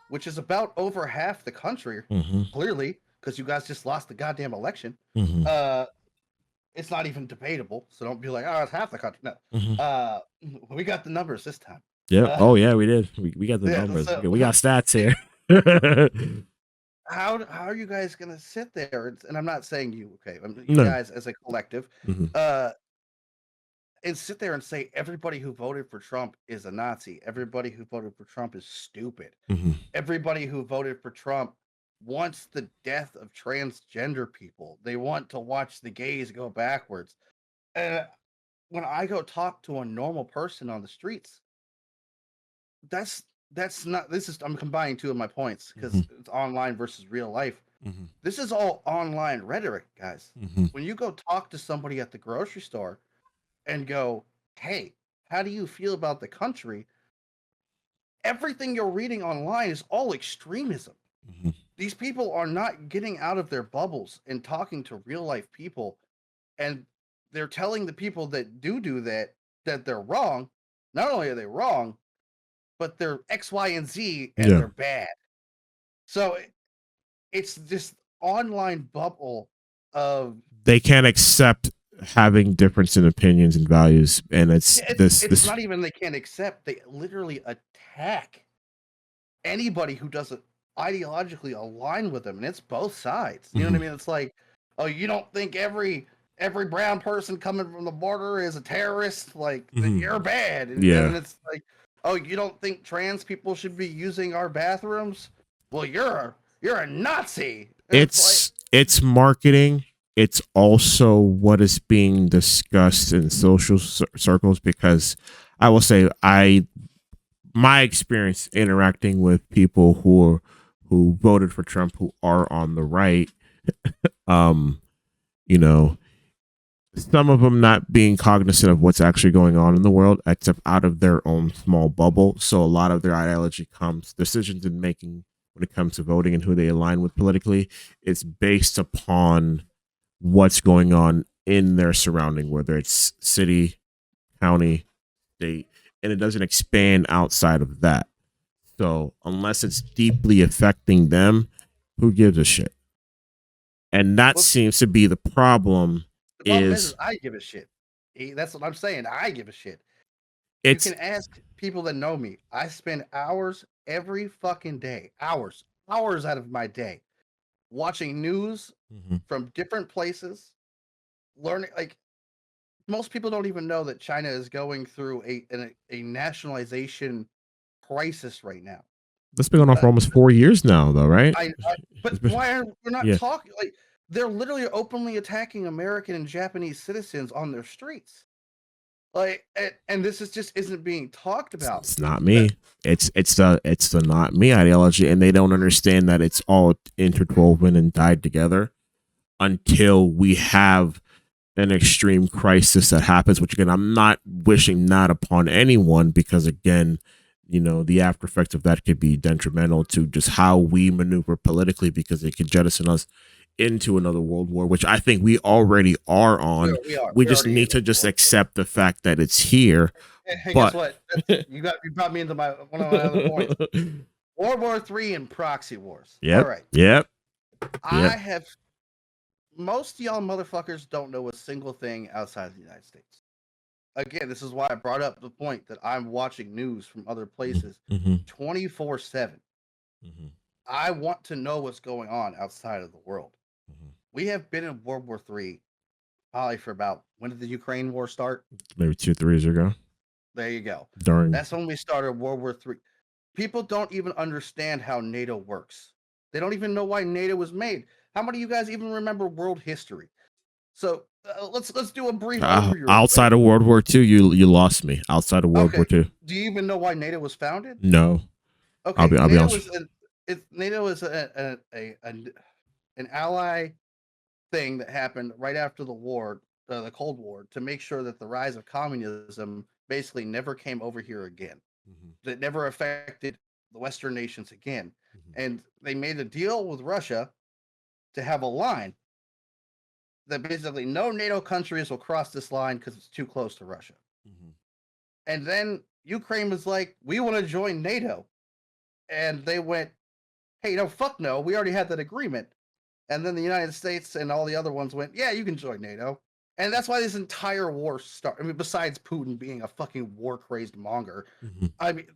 which is about over half the country, clearly, because you guys just lost the goddamn election. It's not even debatable, so don't be like, oh, it's half the country. No. We got the numbers this time. Yeah. Oh, yeah, we did. We got the numbers. So, we got stats here. how are you guys gonna sit there and I'm not saying you, okay, you No. guys as a collective, Mhm. And sit there and say everybody who voted for Trump is a Nazi. Everybody who voted for Trump is stupid. Mhm. Everybody who voted for Trump wants the death of transgender people. They want to watch the gays go backwards. And when I go talk to a normal person on the streets, that's not this is I'm combining two of my points because Mhm. it's online versus real life. Mhm. This is all online rhetoric, guys. Mhm. When you go talk to somebody at the grocery store and go, "Hey, how do you feel about the country?" Everything you're reading online is all extremism. Mhm. These people are not getting out of their bubbles and talking to real life people, and they're telling the people that do that they're wrong. Not only are they wrong, but they're X, Y, and Z, and Yeah. they're bad. So it's this online bubble of They can't accept having difference in opinions and values, and it's it's this. not even they can't accept. They literally attack anybody who doesn't ideologically align with them, and it's both sides. You know what Mhm. I mean? It's like, oh, you don't think every brown person coming from the border is a terrorist? Like Mhm. you're bad. And Yeah. then it's like, oh, you don't think trans people should be using our bathrooms? Well, you're a Nazi. And it's like, It's marketing. It's also what is being discussed in social circles, because I will say my experience interacting with people who voted for Trump who are on the right, um, you know, some of them not being cognizant of what's actually going on in the world, except out of their own small bubble. So a lot of their ideology comes, decisions in making when it comes to voting and who they align with politically, is based upon what's going on in their surrounding, whether it's city, county, state, and it doesn't expand outside of that. So unless it's deeply affecting them, who gives a shit? And that well, seems to be the problem. the problem is Is I give a shit. That's what I'm saying. I give a shit. You it's can ask people that know me. I spend hours every fucking day, hours out of my day watching news Mhm. from different places, learning. Like most people don't even know that China is going through a nationalization crisis right now. That's been going on Uh, for almost 4 years now, though, right? but It's been, why are we not yeah, talking? Like they're literally openly attacking American and Japanese citizens on their streets. Like, and this is just isn't being talked about. it's not me. It's the not me ideology, and they don't understand that it's all interwoven and tied together until we have an extreme crisis that happens, which again, I'm not wishing that upon anyone, because again, the after effects of that could be detrimental to just how we maneuver politically, because it could jettison us into another world war, which I think we already are on. We We're just already in need a to just war. accept the fact that it's here. Hey, guess But what? You brought me into one of my other points. World War III and proxy wars. All yep, right. yep, yep. I have most of y'all motherfuckers don't know a single thing outside of the United States. Again, this is why I brought up the point that I'm watching news from other places Mm-hmm, 24/7. mm-hmm, I want to know what's going on outside of the world. mm-hmm. We have been in World War III probably for about when did the Ukraine war start? Maybe 2 3 years ago There you go. during. That's when we started World War III. People don't even understand how NATO works. They don't even know why NATO was made. How many of you guys even remember world history? So let's do a brief overview real quick. Outside of World War II, you lost me. Outside of World Okay, War II, do you even know why NATO was founded? no. Okay, I'll be NATO honest. was NATO is an ally thing that happened right after the war, the Cold War, to make sure that the rise of communism basically never came over here again. Mm-hmm, That never affected the Western nations again. mm-hmm, And they made a deal with Russia to have a line that basically no NATO countries will cross this line because it's too close to Russia. mm-hmm. And then Ukraine was like, we want to join NATO. And they went, hey, no, fuck no. We already had that agreement. And then the United States and all the other ones went, yeah, you can join NATO. And that's why this entire war started. I mean, besides Putin being a fucking war crazed monger, Mm-hmm. I mean,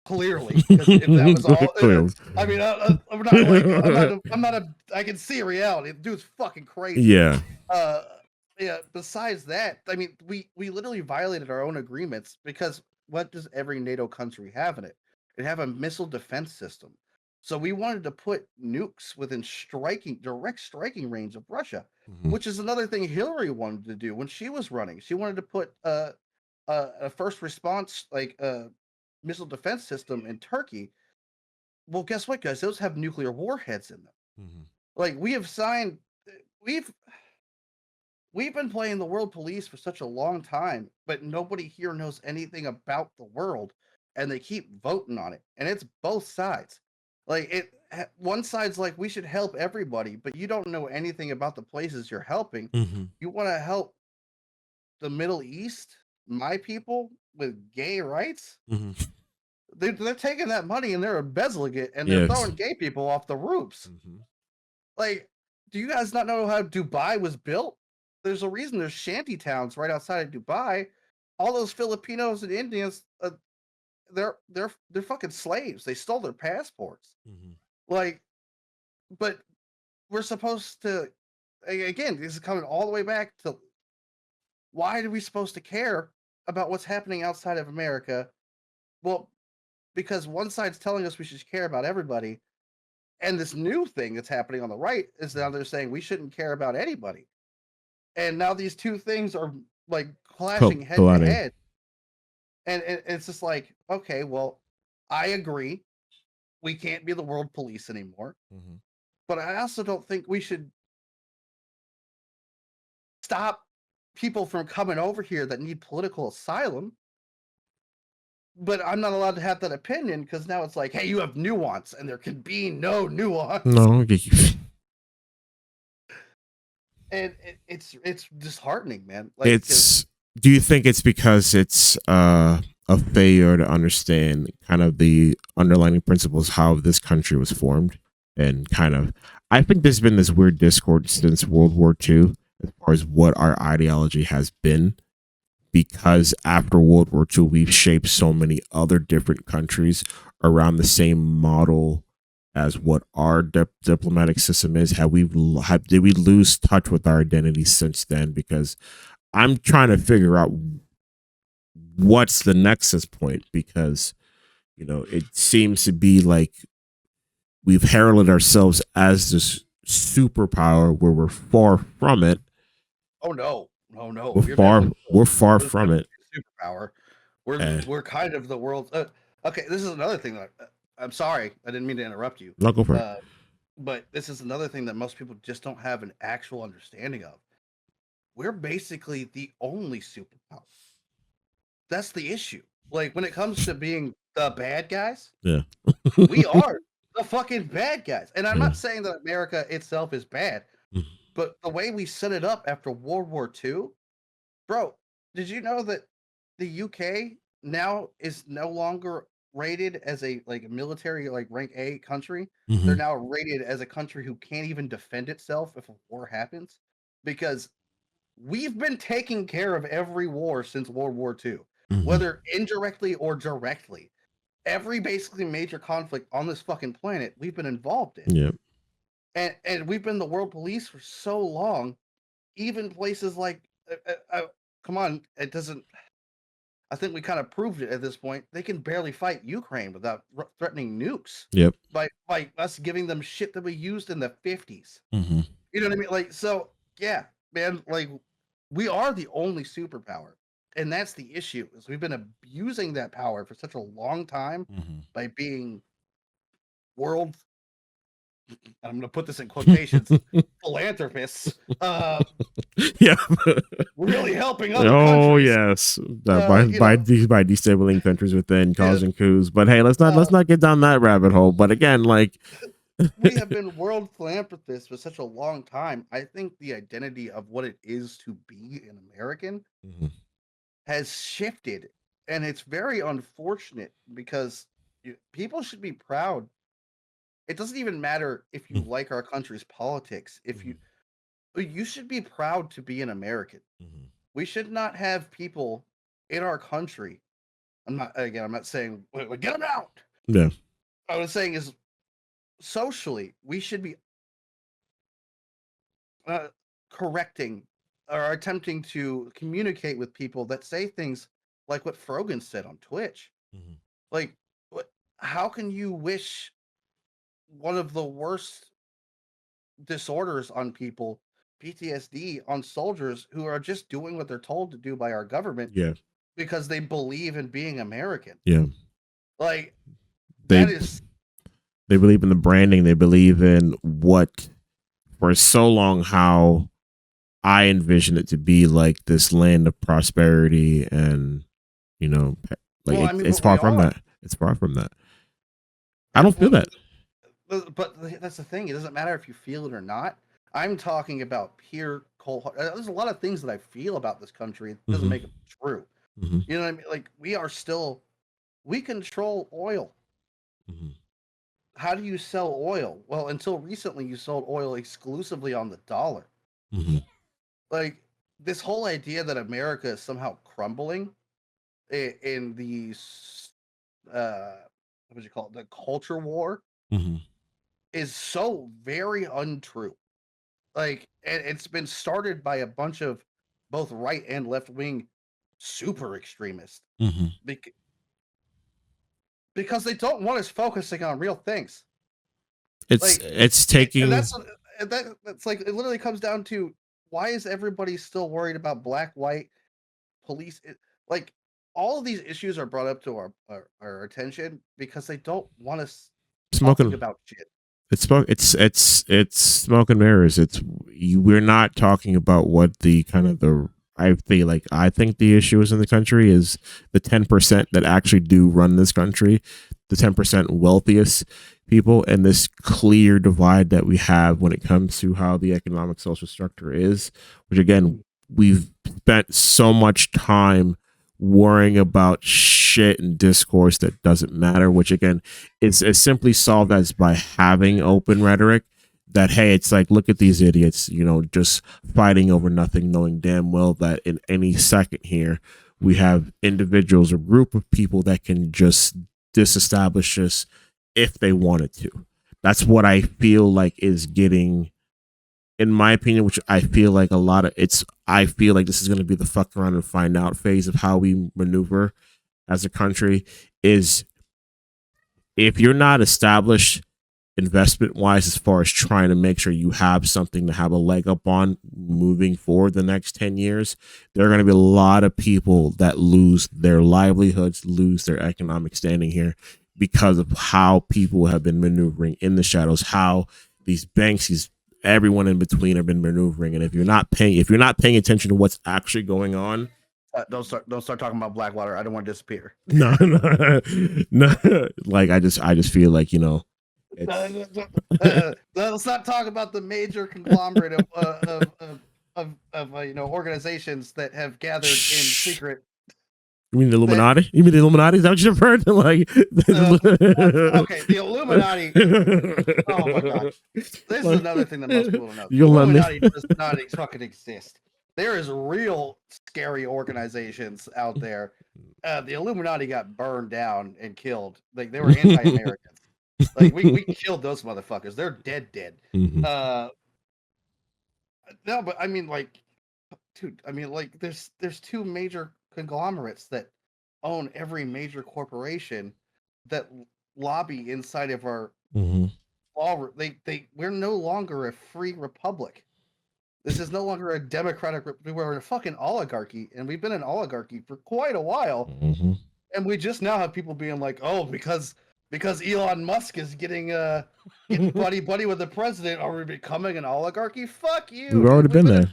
Clearly, because if that was all, Clearly. I mean, I'm not like I can see reality. The dude's fucking crazy. Yeah. Yeah. Besides that, I mean, we literally violated our own agreements because what does every NATO country have in it? It have a missile defense system. So we wanted to put nukes within direct striking range of Russia, which is another thing Hillary wanted to do when she was running. She wanted to put a first response missile defense system in Turkey. Well, guess what, guys? Those have nuclear warheads in them. Like we have signed, we've we've been playing the world police for such a long time, but nobody here knows anything about the world, and they keep voting on it, and it's both sides. One side's like we should help everybody, but you don't know anything about the places you're helping. You want to help the Middle East, my people, with gay rights? They're taking that money and they're embezzling it, and they're throwing gay people off the roofs. Like, do you guys not know how Dubai was built? There's a reason there's shanty towns right outside of Dubai. All those Filipinos and Indians, they're fucking slaves. They stole their passports. Like, but we're supposed to. Again, this is coming all the way back to why are we supposed to care about what's happening outside of America? Well, because one side's telling us we should care about everybody, and this new thing that's happening on the right is now they're saying we shouldn't care about anybody. And now these two things are like clashing head to head. And it's just like, okay, well, I agree. We can't be the world police anymore. But I also don't think we should stop people from coming over here that need political asylum. But I'm not allowed to have that opinion because now it's like, hey, you have nuance, and there can be no nuance. No. And it's disheartening, man. Like, do you think it's because it's a failure to understand kind of the underlying principles how this country was formed, and kind of I think there's been this weird discord since World War II as far as what our ideology has been, because after World War II we've shaped so many other different countries around the same model as what our diplomatic system is. Did we lose touch with our identity since then? Because I'm trying to figure out what's the nexus point, because it seems to be like we've heralded ourselves as this superpower where we're far from it. Oh no. We're far from it. Superpower. We're kind of the world. Okay, this is another thing that I'm sorry, I didn't mean to interrupt you. No, go for it. But this is another thing that most people just don't have an actual understanding of. We're basically the only superpower. That's the issue. Like when it comes to being the bad guys, we are the fucking bad guys. And I'm not saying that America itself is bad, but the way we set it up after World War II, bro, did you know that the UK now is no longer rated as a military rank A country? They're now rated as a country who can't even defend itself if a war happens, because we've been taking care of every war since World War II, whether indirectly or directly. Every basically major conflict on this fucking planet we've been involved in. And we've been the world police for so long. Even places like come on, it doesn't. I think we kind of proved it at this point. They can barely fight Ukraine without threatening nukes. By us giving them shit that we used in the 50s. You know what I mean? Like, so yeah, man. Like, we are the only superpower, and that's the issue. Is we've been abusing that power for such a long time by being world. I'm going to put this in quotations. Philanthropists. Really helping other countries. Oh yes, by destabilizing countries within, causing coups. But hey, let's not get down that rabbit hole. But again, like we have been world philanthropists for such a long time. I think the identity of what it is to be an American has shifted, and it's very unfortunate because people should be proud. It doesn't even matter if you like our country's politics. If you should be proud to be an American. We should not have people in our country I'm not saying get them out. Yeah. What I was saying is socially, we should be correcting or attempting to communicate with people that say things like what Frogan said on Twitch. Mhm. Like, how can you wish one of the worst disorders on people, PTSD, on soldiers who are just doing what they're told to do by our government Yeah. because they believe in being American? Yeah. Like, They that is believe in the branding. They believe in what for so long how I envision it to be, like this land of prosperity, and like well, I mean, it's but we far from are. that. It's far from that. I don't feel that. But that's the thing. It doesn't matter if you feel it or not. I'm talking about pure cold. There's a lot of things that I feel about this country. It doesn't make it true. You know what I mean? Like, we control oil. How do you sell oil? Well, until recently, you sold oil exclusively on the dollar. Like, this whole idea that America is somehow crumbling in the what would you call it? The culture war is so very untrue. Like, and it's been started by a bunch of both right and left wing super extremists because they don't want us focusing on real things. It's taking. And that's like, it literally comes down to, why is everybody still worried about black, white, police? Like, all of these issues are brought up to our attention because they don't want us talking Smoking. about shit. It's smoke and mirrors. We're not talking about what the kind of the I think the issue is in the country is the 10% that actually do run this country, the 10% wealthiest people, and this clear divide that we have when it comes to how the economic social structure is, which again, we've spent so much time worrying about shit and discourse that doesn't matter, which again is simply solved as by having open rhetoric that, hey, it's like, look at these idiots, just fighting over nothing, knowing damn well that in any second here we have individuals or group of people that can just disestablish us if they wanted to. That's what I feel like is getting, in my opinion, which I feel like a lot of I feel like this is going to be the fuck around and find out phase of how we maneuver as a country. Is if you're not established investment wise, as far as trying to make sure you have something to have a leg up on moving forward the next 10 years, there are going to be a lot of people that lose their livelihoods, lose their economic standing here because of how people have been maneuvering in the shadows, how these banks, everyone in between have been maneuvering. And if you're not paying attention to what's actually going on, don't start talking about Blackwater. I don't want to disappear. no. Like, I just feel like, let's not talk about the major conglomerate of organizations that have gathered in secret. You mean the Illuminati? You mean the Illuminati? Is that what you've heard? Like, okay, the Illuminati. Oh my god, this is another thing that most people don't know. The Illuminati does not fucking exist. There is real scary organizations out there. The Illuminati got burned down and killed. Like, they were anti-Americans. Like, we killed those motherfuckers. They're dead. No, but I mean, like, dude, like, there's two major conglomerates that own every major corporation that lobby inside of our law. We're no longer a free republic. This is no longer a democratic. We're a fucking oligarchy, and we've been an oligarchy for quite a while. And we just now have people being like, oh, because Elon Musk is getting buddy with the president, are we becoming an oligarchy? Fuck you. We've already been there.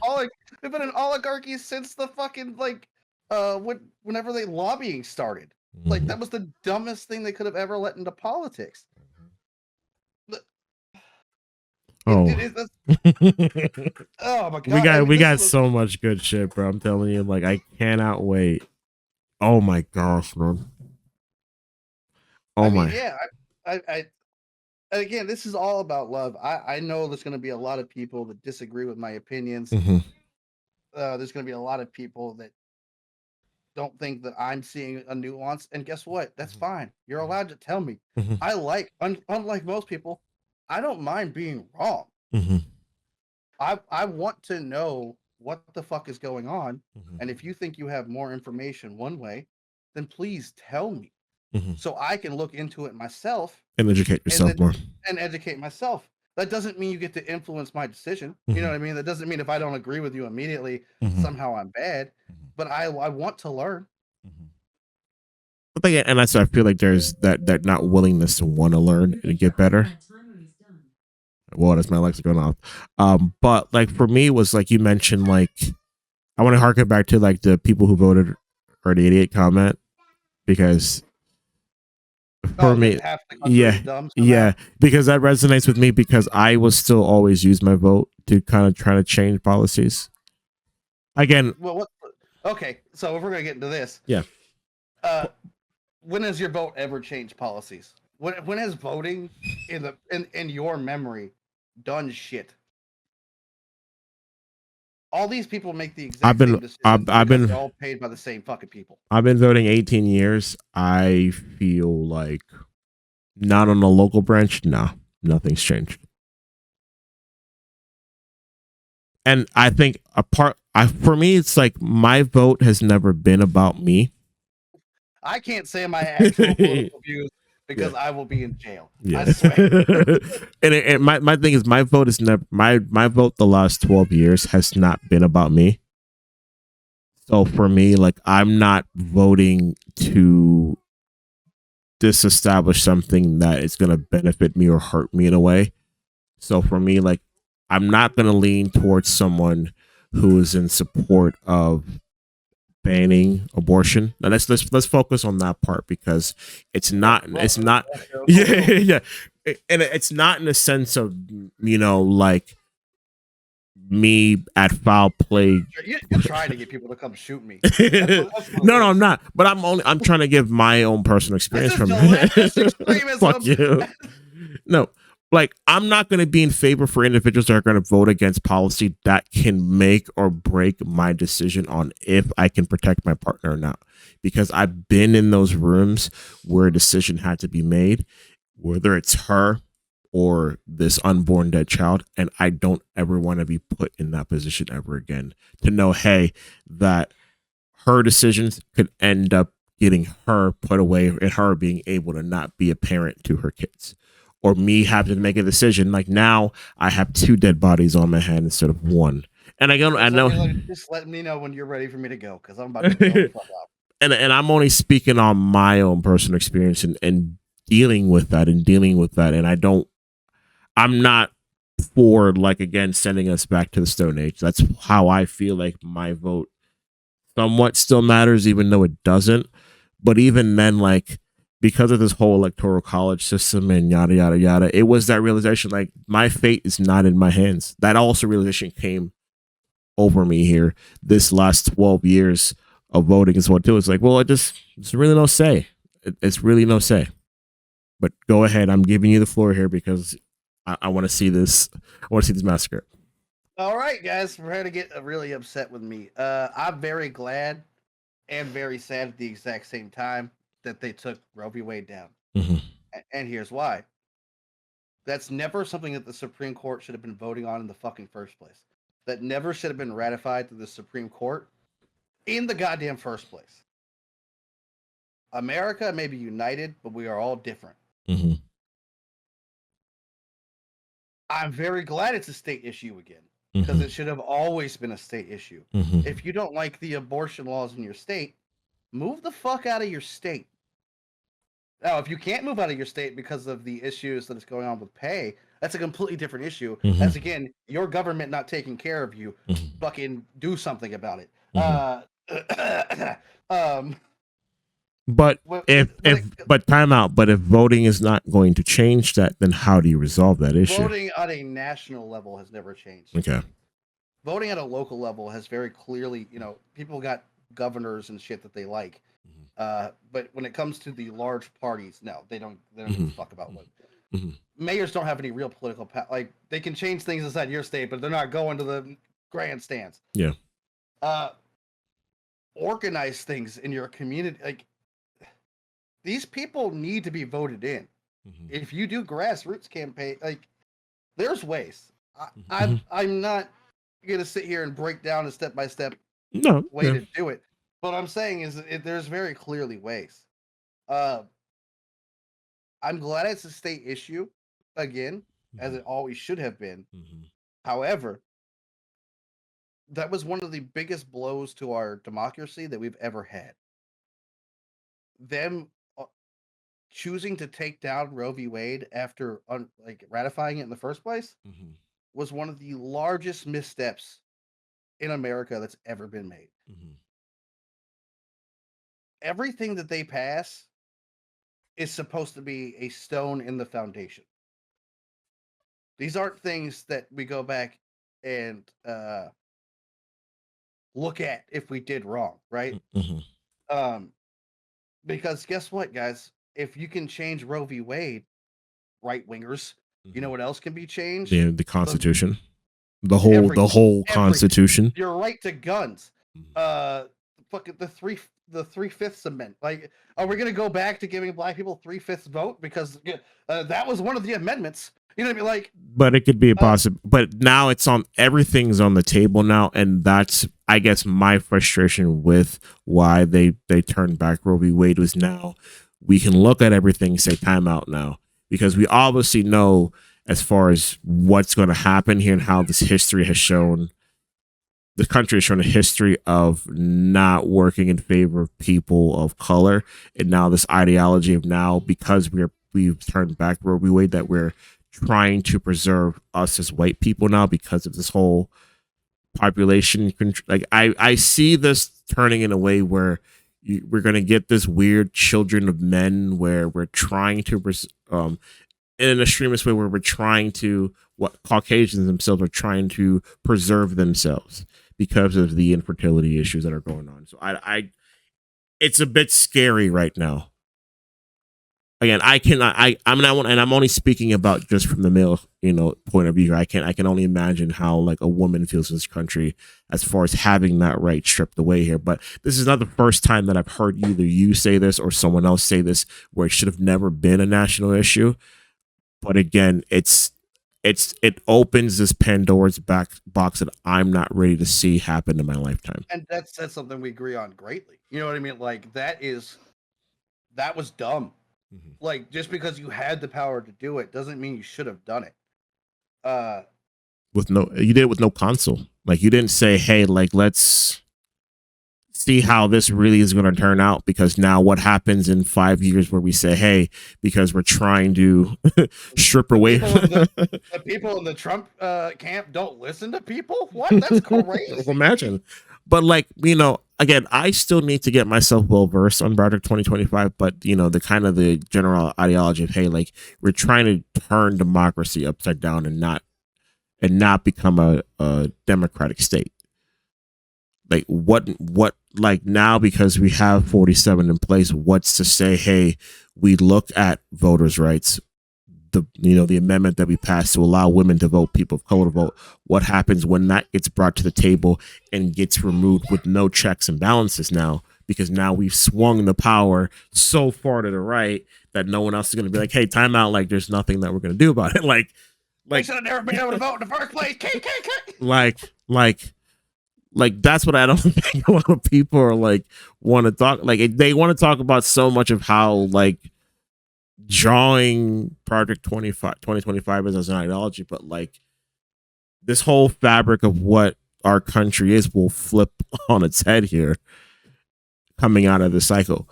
We've been an oligarchy since the fucking, like, whenever the lobbying started. Like, that was the dumbest thing they could have ever let into politics. Oh my god. We got so much good shit, bro. I'm telling you, like, I cannot wait. Oh my gosh, man. Yeah, I again, this is all about love. I know there's going to be a lot of people that disagree with my opinions. There's going to be a lot of people that don't think that I'm seeing a nuance, and guess what? That's Mhm. fine. You're allowed to tell me. Mhm. I like, unlike most people, I don't mind being wrong. Mhm. I want to know what the fuck is going on, Mhm. and if you think you have more information one way, then please tell me Mhm. so I can look into it myself And educate and yourself then more. and educate myself. That doesn't mean you get to influence my decision. You know Mhm. what I mean? That doesn't mean if I don't agree with you immediately, Mhm. somehow I'm bad. Mhm. But I want to learn. Mhm. But like, and that's I feel like there's that not willingness to want to learn and get better. Well, that's my Alexa going off. But like for me, it was like you mentioned, like I want to harken back to like the people who voted or the idiot comment because for Oh, that me, half the country yeah, is dumb yeah, somehow. because that resonates with me because I will still always use my vote to kind of try to change policies. Again, Well, what? Okay, so if we're gonna get into this, yeah, uh, when has your vote ever changed policies? When has voting in your memory done shit? All these people make the I've exact been same decisions I've because been they're all paid by the same fucking people. I've been voting 18 years. I feel like not on the local branch. No, nothing's changed. And I think for me, it's like my vote has never been about me. I can't say my actual political views Yeah, because I will be in jail. I yeah. swear. And my thing is my vote is never my vote the last 12 years has not been about me. So for me, like I'm not voting to disestablish something that is going to benefit me or hurt me in a way. So for me, like I'm not going to lean towards someone who is in support of banning abortion. Now let's focus on that part because it's not yeah yeah and it's not in the sense of like me at foul play. You're trying to get people to come shoot me. That's what No, it I'm is. not. But I'm trying to give my own personal This experience is from the leftist it. Fuck extremism. you. No, like I'm not going to be in favor for individuals that are going to vote against policy that can make or break my decision on if I can protect my partner or not. Because I've been in those rooms where a decision had to be made, whether it's her or this unborn dead child, and I don't ever want to be put in that position ever again. To know, hey, that her decisions could end up getting her put away and her being able to not be a parent to her kids, or me having to make a decision like now I have two dead bodies on my hand instead of one. And I know Just let me know when you're ready for me to go because I'm about to go the fuck off. and I'm only speaking on my own personal experience and dealing with that and I'm not for like again sending us back to the Stone Age. That's how I feel like my vote somewhat still matters, even though it doesn't. But even then, like because of this whole electoral college system and yada yada yada, it was that realization like my fate is not in my hands. That also realization came over me here this last 12 years of voting is what too. It's like, well, it's really no say. It's really no say. But go ahead. I'm giving you the floor here because I want to see this. I want to see this massacre. All right, guys, we're going to get really upset with me. I'm very glad and very sad at the exact same time that they took Roe v. Wade down. Mm-hmm. And here's why. That's never something that the Supreme Court should have been voting on in the fucking first place. That never should have been ratified through the Supreme Court in the goddamn first place. America may be united, but we are all different. Mm-hmm. I'm very glad it's a state issue again because it should have always been a state issue. Mm-hmm. If you don't like the abortion laws in your state, move the fuck out of your state. Now, if you can't move out of your state because of the issues that is going on with pay, that's a completely different issue. Mm-hmm. That's again your government not taking care of you. Mm-hmm. Fucking do something about it. But but time out. But if voting is not going to change that, then how do you resolve that issue? Voting at a national level has never changed. Okay. Voting at a local level has very clearly, people got governors and shit that they like. But when it comes to the large parties, no, they don't give a fuck about what. Mayors don't have any real political power. Like they can change things inside your state, but they're not going to the grandstands. Yeah. organize things in your community. Like, these people need to be voted in. If you do grassroots campaign, like, there's ways. I'm not gonna sit here and break down a step by step No, way yeah. to do it. What I'm saying is there's very clearly ways. I'm glad it's a state issue again, as it always should have been. However, that was one of the biggest blows to our democracy that we've ever had. Them choosing to take down Roe v. Wade after ratifying it in the first place was one of the largest missteps in America that's ever been made. Everything that they pass is supposed to be a stone in the foundation. These aren't things that we go back and look at if we did wrong, right? Because guess what, guys? If you can change Roe v. Wade, right wingers, you know what else can be changed? The Constitution, the whole Constitution, your right to guns, fucking the 3/5 amendment. Like, are we gonna go back to giving black people 3/5 vote because that was one of the amendments? You know what I mean? Like, but it could be a possible. But now everything's on the table now, and that's, I guess, my frustration with why they turned back Roe v. Wade was now we can look at everything and say time out now, because we obviously know as far as what's going to happen here and how this history has shown. The country has shown a history of not working in favor of people of color, and now this ideology of now, because we've turned back Roe v. Wade, that we're trying to preserve us as white people now because of this whole population. Like, I see this turning in a way where we're going to get this weird children of men where we're trying to in an extremist way where we're trying to, what Caucasians themselves are trying to preserve themselves because of the infertility issues that are going on. So it's a bit scary right now. Again, I'm only speaking about just from the male, point of view. I can only imagine how like a woman feels in this country as far as having that right stripped away here. But this is not the first time that I've heard either you say this or someone else say this, where it should have never been a national issue. But again, it opens this Pandora's box that I'm not ready to see happen in my lifetime. And that's something we agree on greatly. You know what I mean? Like, that was dumb. Like, just because you had the power to do it doesn't mean you should have done it. You did it with no counsel. Like, you didn't say, hey, like, let's see how this really is going to turn out, because now what happens in 5 years where we say, hey, because we're trying to strip away the people in the Trump camp don't listen to people? What? That's crazy. Imagine. But like, again, I still need to get myself well versed on Rhetoric 2025, but the kind of the general ideology of, hey, like, we're trying to turn democracy upside down and not become a democratic state. Like, what like now, because we have 47 in place, what's to say, hey, we look at voters' rights, the amendment that we passed to allow women to vote, people of color to vote. What happens when that gets brought to the table and gets removed with no checks and balances now? Because now we've swung the power so far to the right that no one else is going to be like, hey, time out. Like, there's nothing that we're going to do about it. Like, I should have never been able to vote in the first place. Like that's what I don't think a lot of people are like want to talk. Like, they want to talk about so much of how like drawing Project 2025 as an ideology, but like this whole fabric of what our country is will flip on its head here coming out of the cycle.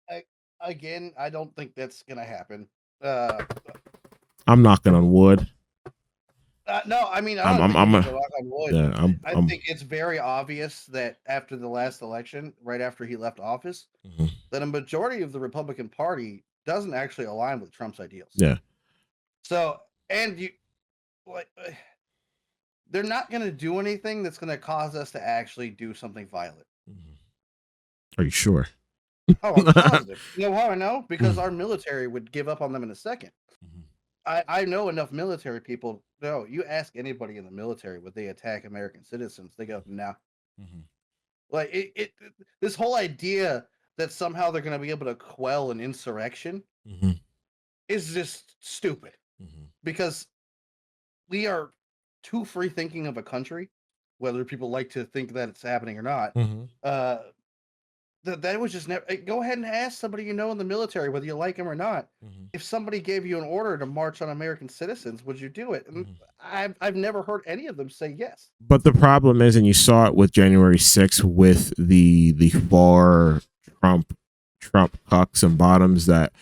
I don't think that's gonna happen. I'm knocking on wood. No, I mean, I think it's very obvious that after the last election, right after he left office, that a majority of the Republican Party doesn't actually align with Trump's ideals. Yeah. So, and they're not going to do anything that's going to cause us to actually do something violent. Are you sure? Oh, I'm positive. You know how I know? Because our military would give up on them in a second. I know enough military people. No, you ask anybody in the military, would they attack American citizens? They go, no. Like this whole idea that somehow they're going to be able to quell an insurrection is just stupid, because we are too free thinking of a country, whether people like to think that it's happening or not. That was just never. Go ahead and ask somebody in the military, whether you like them or not. If somebody gave you an order to march on American citizens, would you do it? And I've never heard any of them say yes. But the problem is, and you saw it with January 6th with the far Trump cucks and bottoms that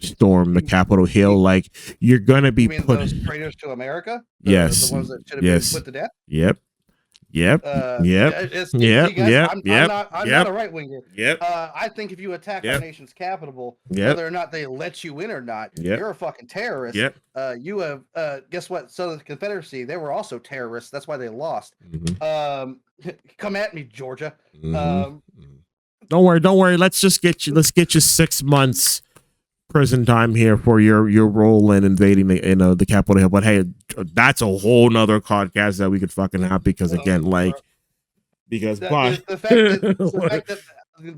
storm the Capitol Hill. Like, you're gonna be put those traitors to America. Yes, the ones that should have been put to death. Yep. I'm not a right winger. I think if you attack our nation's capital, whether or not they let you in or not, you're a fucking terrorist. You have guess what? So the Confederacy, they were also terrorists. That's why they lost. Come at me, Georgia. Don't worry. Let's get you 6 months prison time here for your role in invading the Capitol Hill. But hey, that's a whole nother podcast that we could fucking have, because again, the fact that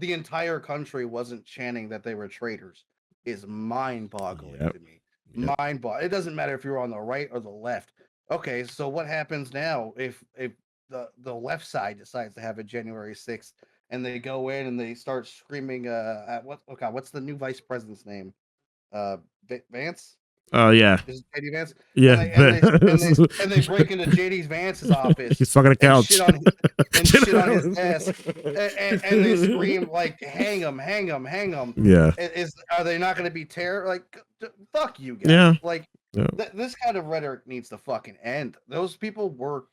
the entire country wasn't chanting that they were traitors is mind-boggling to me. Mind-boggling. It doesn't matter if you're on the right or the left. Okay, so what happens now if the left side decides to have a January 6th and they go in and they start screaming what's the new vice president's name? Vance? Oh yeah. Is it JD Vance? Yeah. And they break into JD Vance's office. He's fucking a couch. Shit on his desk. And they scream like, hang him. Yeah. Are they not going to be terror? Like, fuck you guys. Yeah. Like, this kind of rhetoric needs to fucking end. Those people were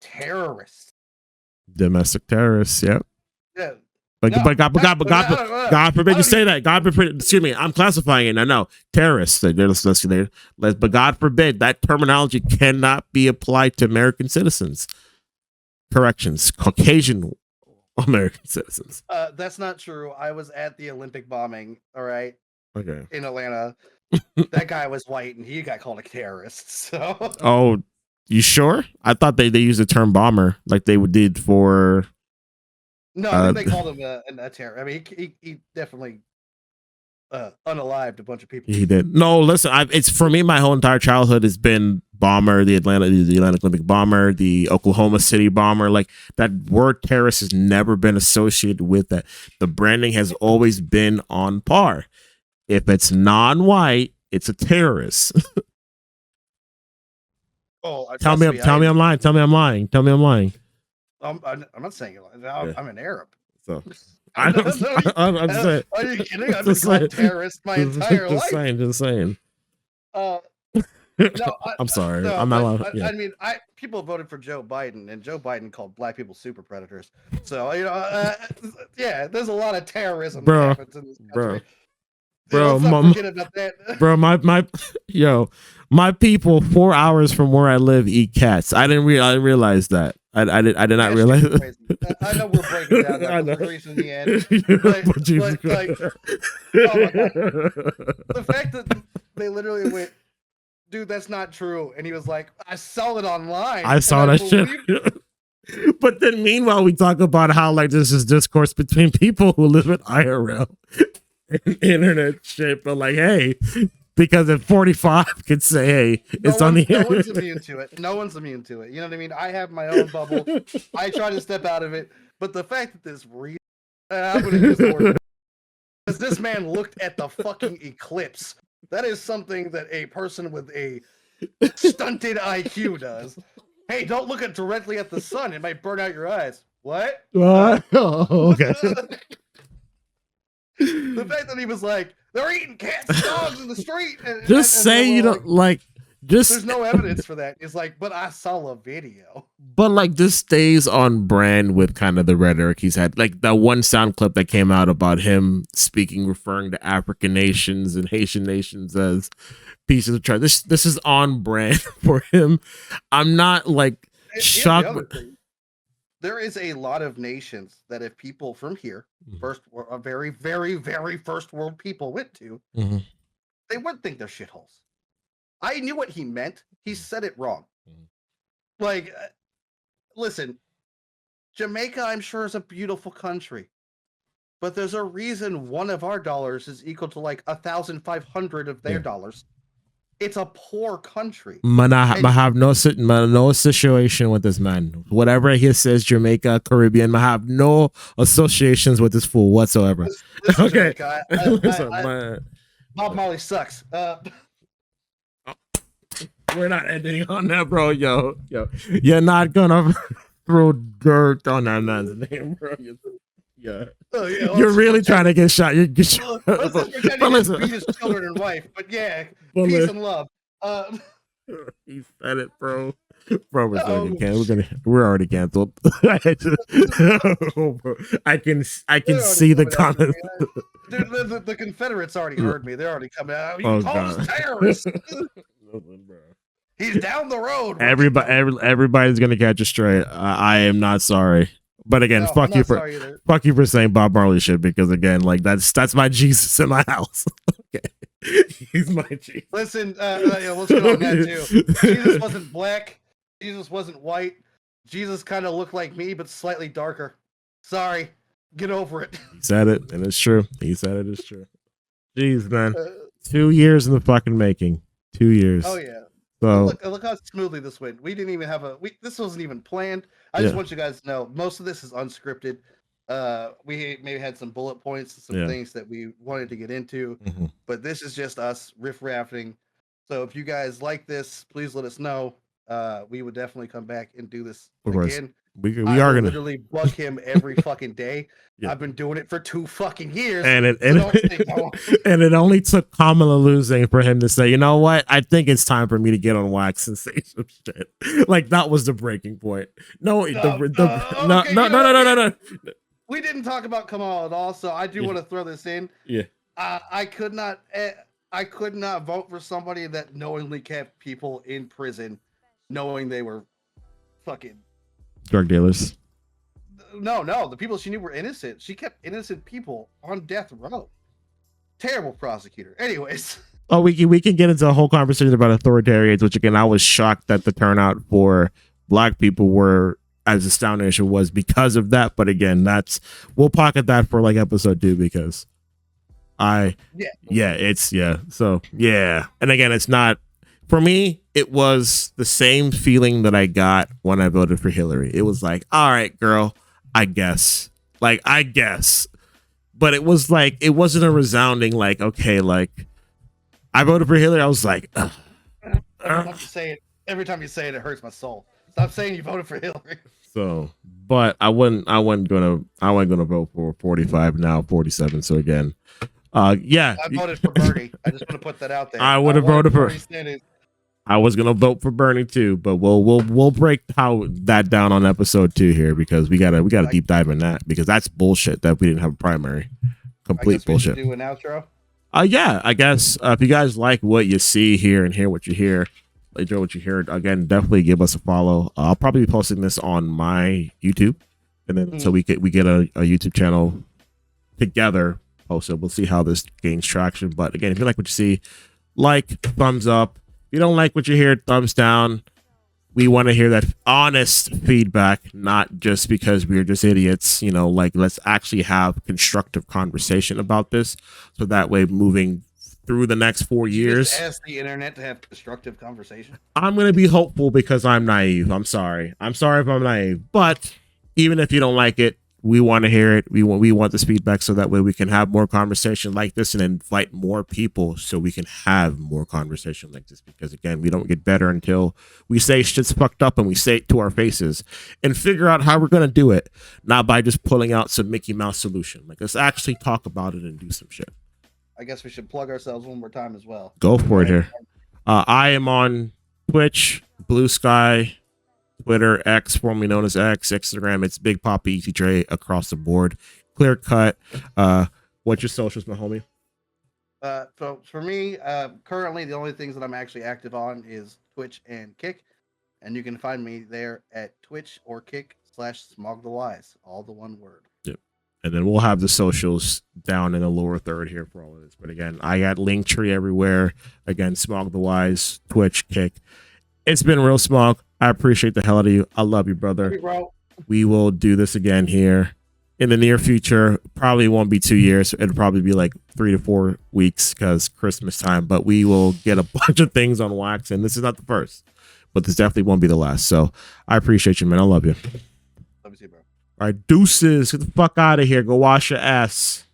terrorists. Domestic terrorists, yep. Yeah. But God forbid you say that. God forbid. Excuse me. I'm classifying it. I know terrorists. But God forbid that terminology cannot be applied to American citizens. Corrections. Caucasian American citizens. That's not true. I was at the Olympic bombing. All right. Okay. In Atlanta, that guy was white and he got called a terrorist. So. Oh, you sure? I thought they used the term bomber like they did for. No, I think they called him a terror. I mean, he definitely unalived a bunch of people. He did. No, listen, it's for me. My whole entire childhood has been bomber, the Atlantic Olympic bomber, the Oklahoma City bomber. Like, that word terrorist has never been associated with that. The branding has always been on par. If it's non-white, it's a terrorist. Tell me I'm lying. I'm not saying it. I'm an Arab. So I'm saying. Are you kidding? I've been called terrorist my entire life. Just saying. No, I'm sorry. No, I'm not allowed. I mean, people voted for Joe Biden, and Joe Biden called black people super predators. So yeah, there's a lot of terrorism that happens in this country. My people 4 hours from where I live eat cats. I didn't realize that. I did not realize it. I know we're breaking down that Grease in the end. Oh my God. The fact that they literally went, dude, that's not true. And he was like, I saw it online. I saw that shit. But then meanwhile, we talk about how like this is discourse between people who live in IRL and internet shit. But like, hey, because at 45 could say, hey, it's on the internet. No one's immune to it. No one's immune to it. You know what I mean? I have my own bubble. I try to step out of it. But the fact that this I'm going to use the word, because this man looked at the fucking eclipse. That is something that a person with a stunted IQ does. Hey, don't look directly at the sun. It might burn out your eyes. What? Okay. The fact that he was like, they're eating cats and dogs in the street. There's no evidence for that. It's like, but I saw a video. But like, this stays on brand with kind of the rhetoric he's had. Like that one sound clip that came out about him referring to African nations and Haitian nations as pieces of trash. This is on brand for him. I'm not like shocked. There is a lot of nations that if people from here, a very, very, very first world people went to, they wouldn't think they're shitholes. I knew what he meant. He said it wrong. Like, listen, Jamaica, I'm sure, is a beautiful country. But there's a reason one of our dollars is equal to like 1,500 of their dollars. It's a poor country. Man, I have no association with this man. Whatever he says, Jamaica, Caribbean, I have no associations with this fool whatsoever. This Okay. Jamaica, Bob Marley sucks. We're not ending on that, bro. Yo. You're not gonna throw dirt on that man's name, bro. Yeah. Oh, yeah, You're really trying to get shot. Let's beat his children and wife, but yeah, peace and love. He said it, bro. Bro, we're already canceled. I can see the comments. The Confederates already heard me. They're already coming out. You call us terrorists. He's down the road. Everybody's gonna catch a stray. I am not sorry. But again, fuck you for saying Bob Marley shit, because again, like that's my Jesus in my house. Okay. He's my Jesus. Listen, let's go on that too. Jesus wasn't black. Jesus wasn't white. Jesus kind of looked like me, but slightly darker. Sorry. Get over it. He said it, and it's true. He said it is true. Jeez, man. 2 years in the fucking making. 2 years. Oh yeah. So look how smoothly this went. We didn't even have this wasn't even planned. I just want you guys to know most of this is unscripted. We maybe had some bullet points, some things that we wanted to get into, but this is just us riff-raffing. So if you guys like this, please let us know. We would definitely come back and do this again. We are gonna literally bug him every fucking day. I've been doing it for 2 fucking years, and it only took Kamala losing for him to say, you know what, I think it's time for me to get on wax and say some shit. Like that was the breaking point. No. We didn't talk about Kamala at all, so I do want to throw this in. Yeah, I could not vote for somebody that knowingly kept people in prison, knowing they were fucking drug dealers. No, the people she knew were innocent. She kept innocent people on death row. Terrible prosecutor. Anyways. Oh, we can get into a whole conversation about authoritarians, which again, I was shocked that the turnout for black people were as astounding as it was because of that. But again, we'll pocket that for like episode 2 because So yeah. And again, it's not, for me, it was the same feeling that I got when I voted for Hillary. It was like, all right, girl, I guess. But it was like, it wasn't a resounding, like, okay, like, I voted for Hillary. I was like, I have to say it. Every time you say it, it hurts my soul. Stop saying you voted for Hillary. So, but I wasn't gonna vote for 45, now 47. So again, I voted for Bernie. I just want to put that out there. I would have voted for. I was gonna vote for Bernie too, but we'll break that down on episode 2 here, because we gotta deep dive in that, because that's bullshit that we didn't have a primary. Complete bullshit. Do an outro. Yeah, I guess if you guys like what you see here and hear what you hear, enjoy what you hear, again, definitely give us a follow. I'll probably be posting this on my YouTube, and then so we get a YouTube channel together. Also, we'll see how this gains traction. But again, if you like what you see, like, thumbs up. If you don't like what you hear, thumbs down. We want to hear that honest feedback, not just because we're just idiots. Like, let's actually have constructive conversation about this, so that way, moving through the next 4 years, just ask the internet to have constructive conversation. I'm going to be hopeful because I'm naive. I'm sorry if I'm naive, but even if you don't like it, we want to hear it. We want this feedback, so that way we can have more conversation like this and invite more people, so we can have more conversation like this. Because again, we don't get better until we say shit's fucked up and we say it to our faces and figure out how we're going to do it, not by just pulling out some Mickey Mouse solution. Like, let's actually talk about it and do some shit. I guess we should plug ourselves one more time as well. Go for it here. I am on Twitch, Blue Sky, Twitter, X, formerly known as X, Instagram. It's BigPoppaETJ across the board. Clear cut. What's your socials, my homie? So for me, currently the only things that I'm actually active on is Twitch and Kick, and you can find me there at Twitch or Kick/SmogTheWise, all the one word. Yep. And then we'll have the socials down in the lower third here for all of this. But again, I got Linktree everywhere. Again, SmogTheWise, Twitch, Kick. It's been real, Smog. I appreciate the hell out of you. I love you, brother. Hey, bro. we will do this again here in the near future. Probably won't be 2 years. It'll probably be like 3 to 4 weeks because Christmas time. But we will get a bunch of things on wax, and this is not the first, but this definitely won't be the last. So I appreciate you, man. I love you. Love you too, bro. All right, deuces. Get the fuck out of here. Go wash your ass.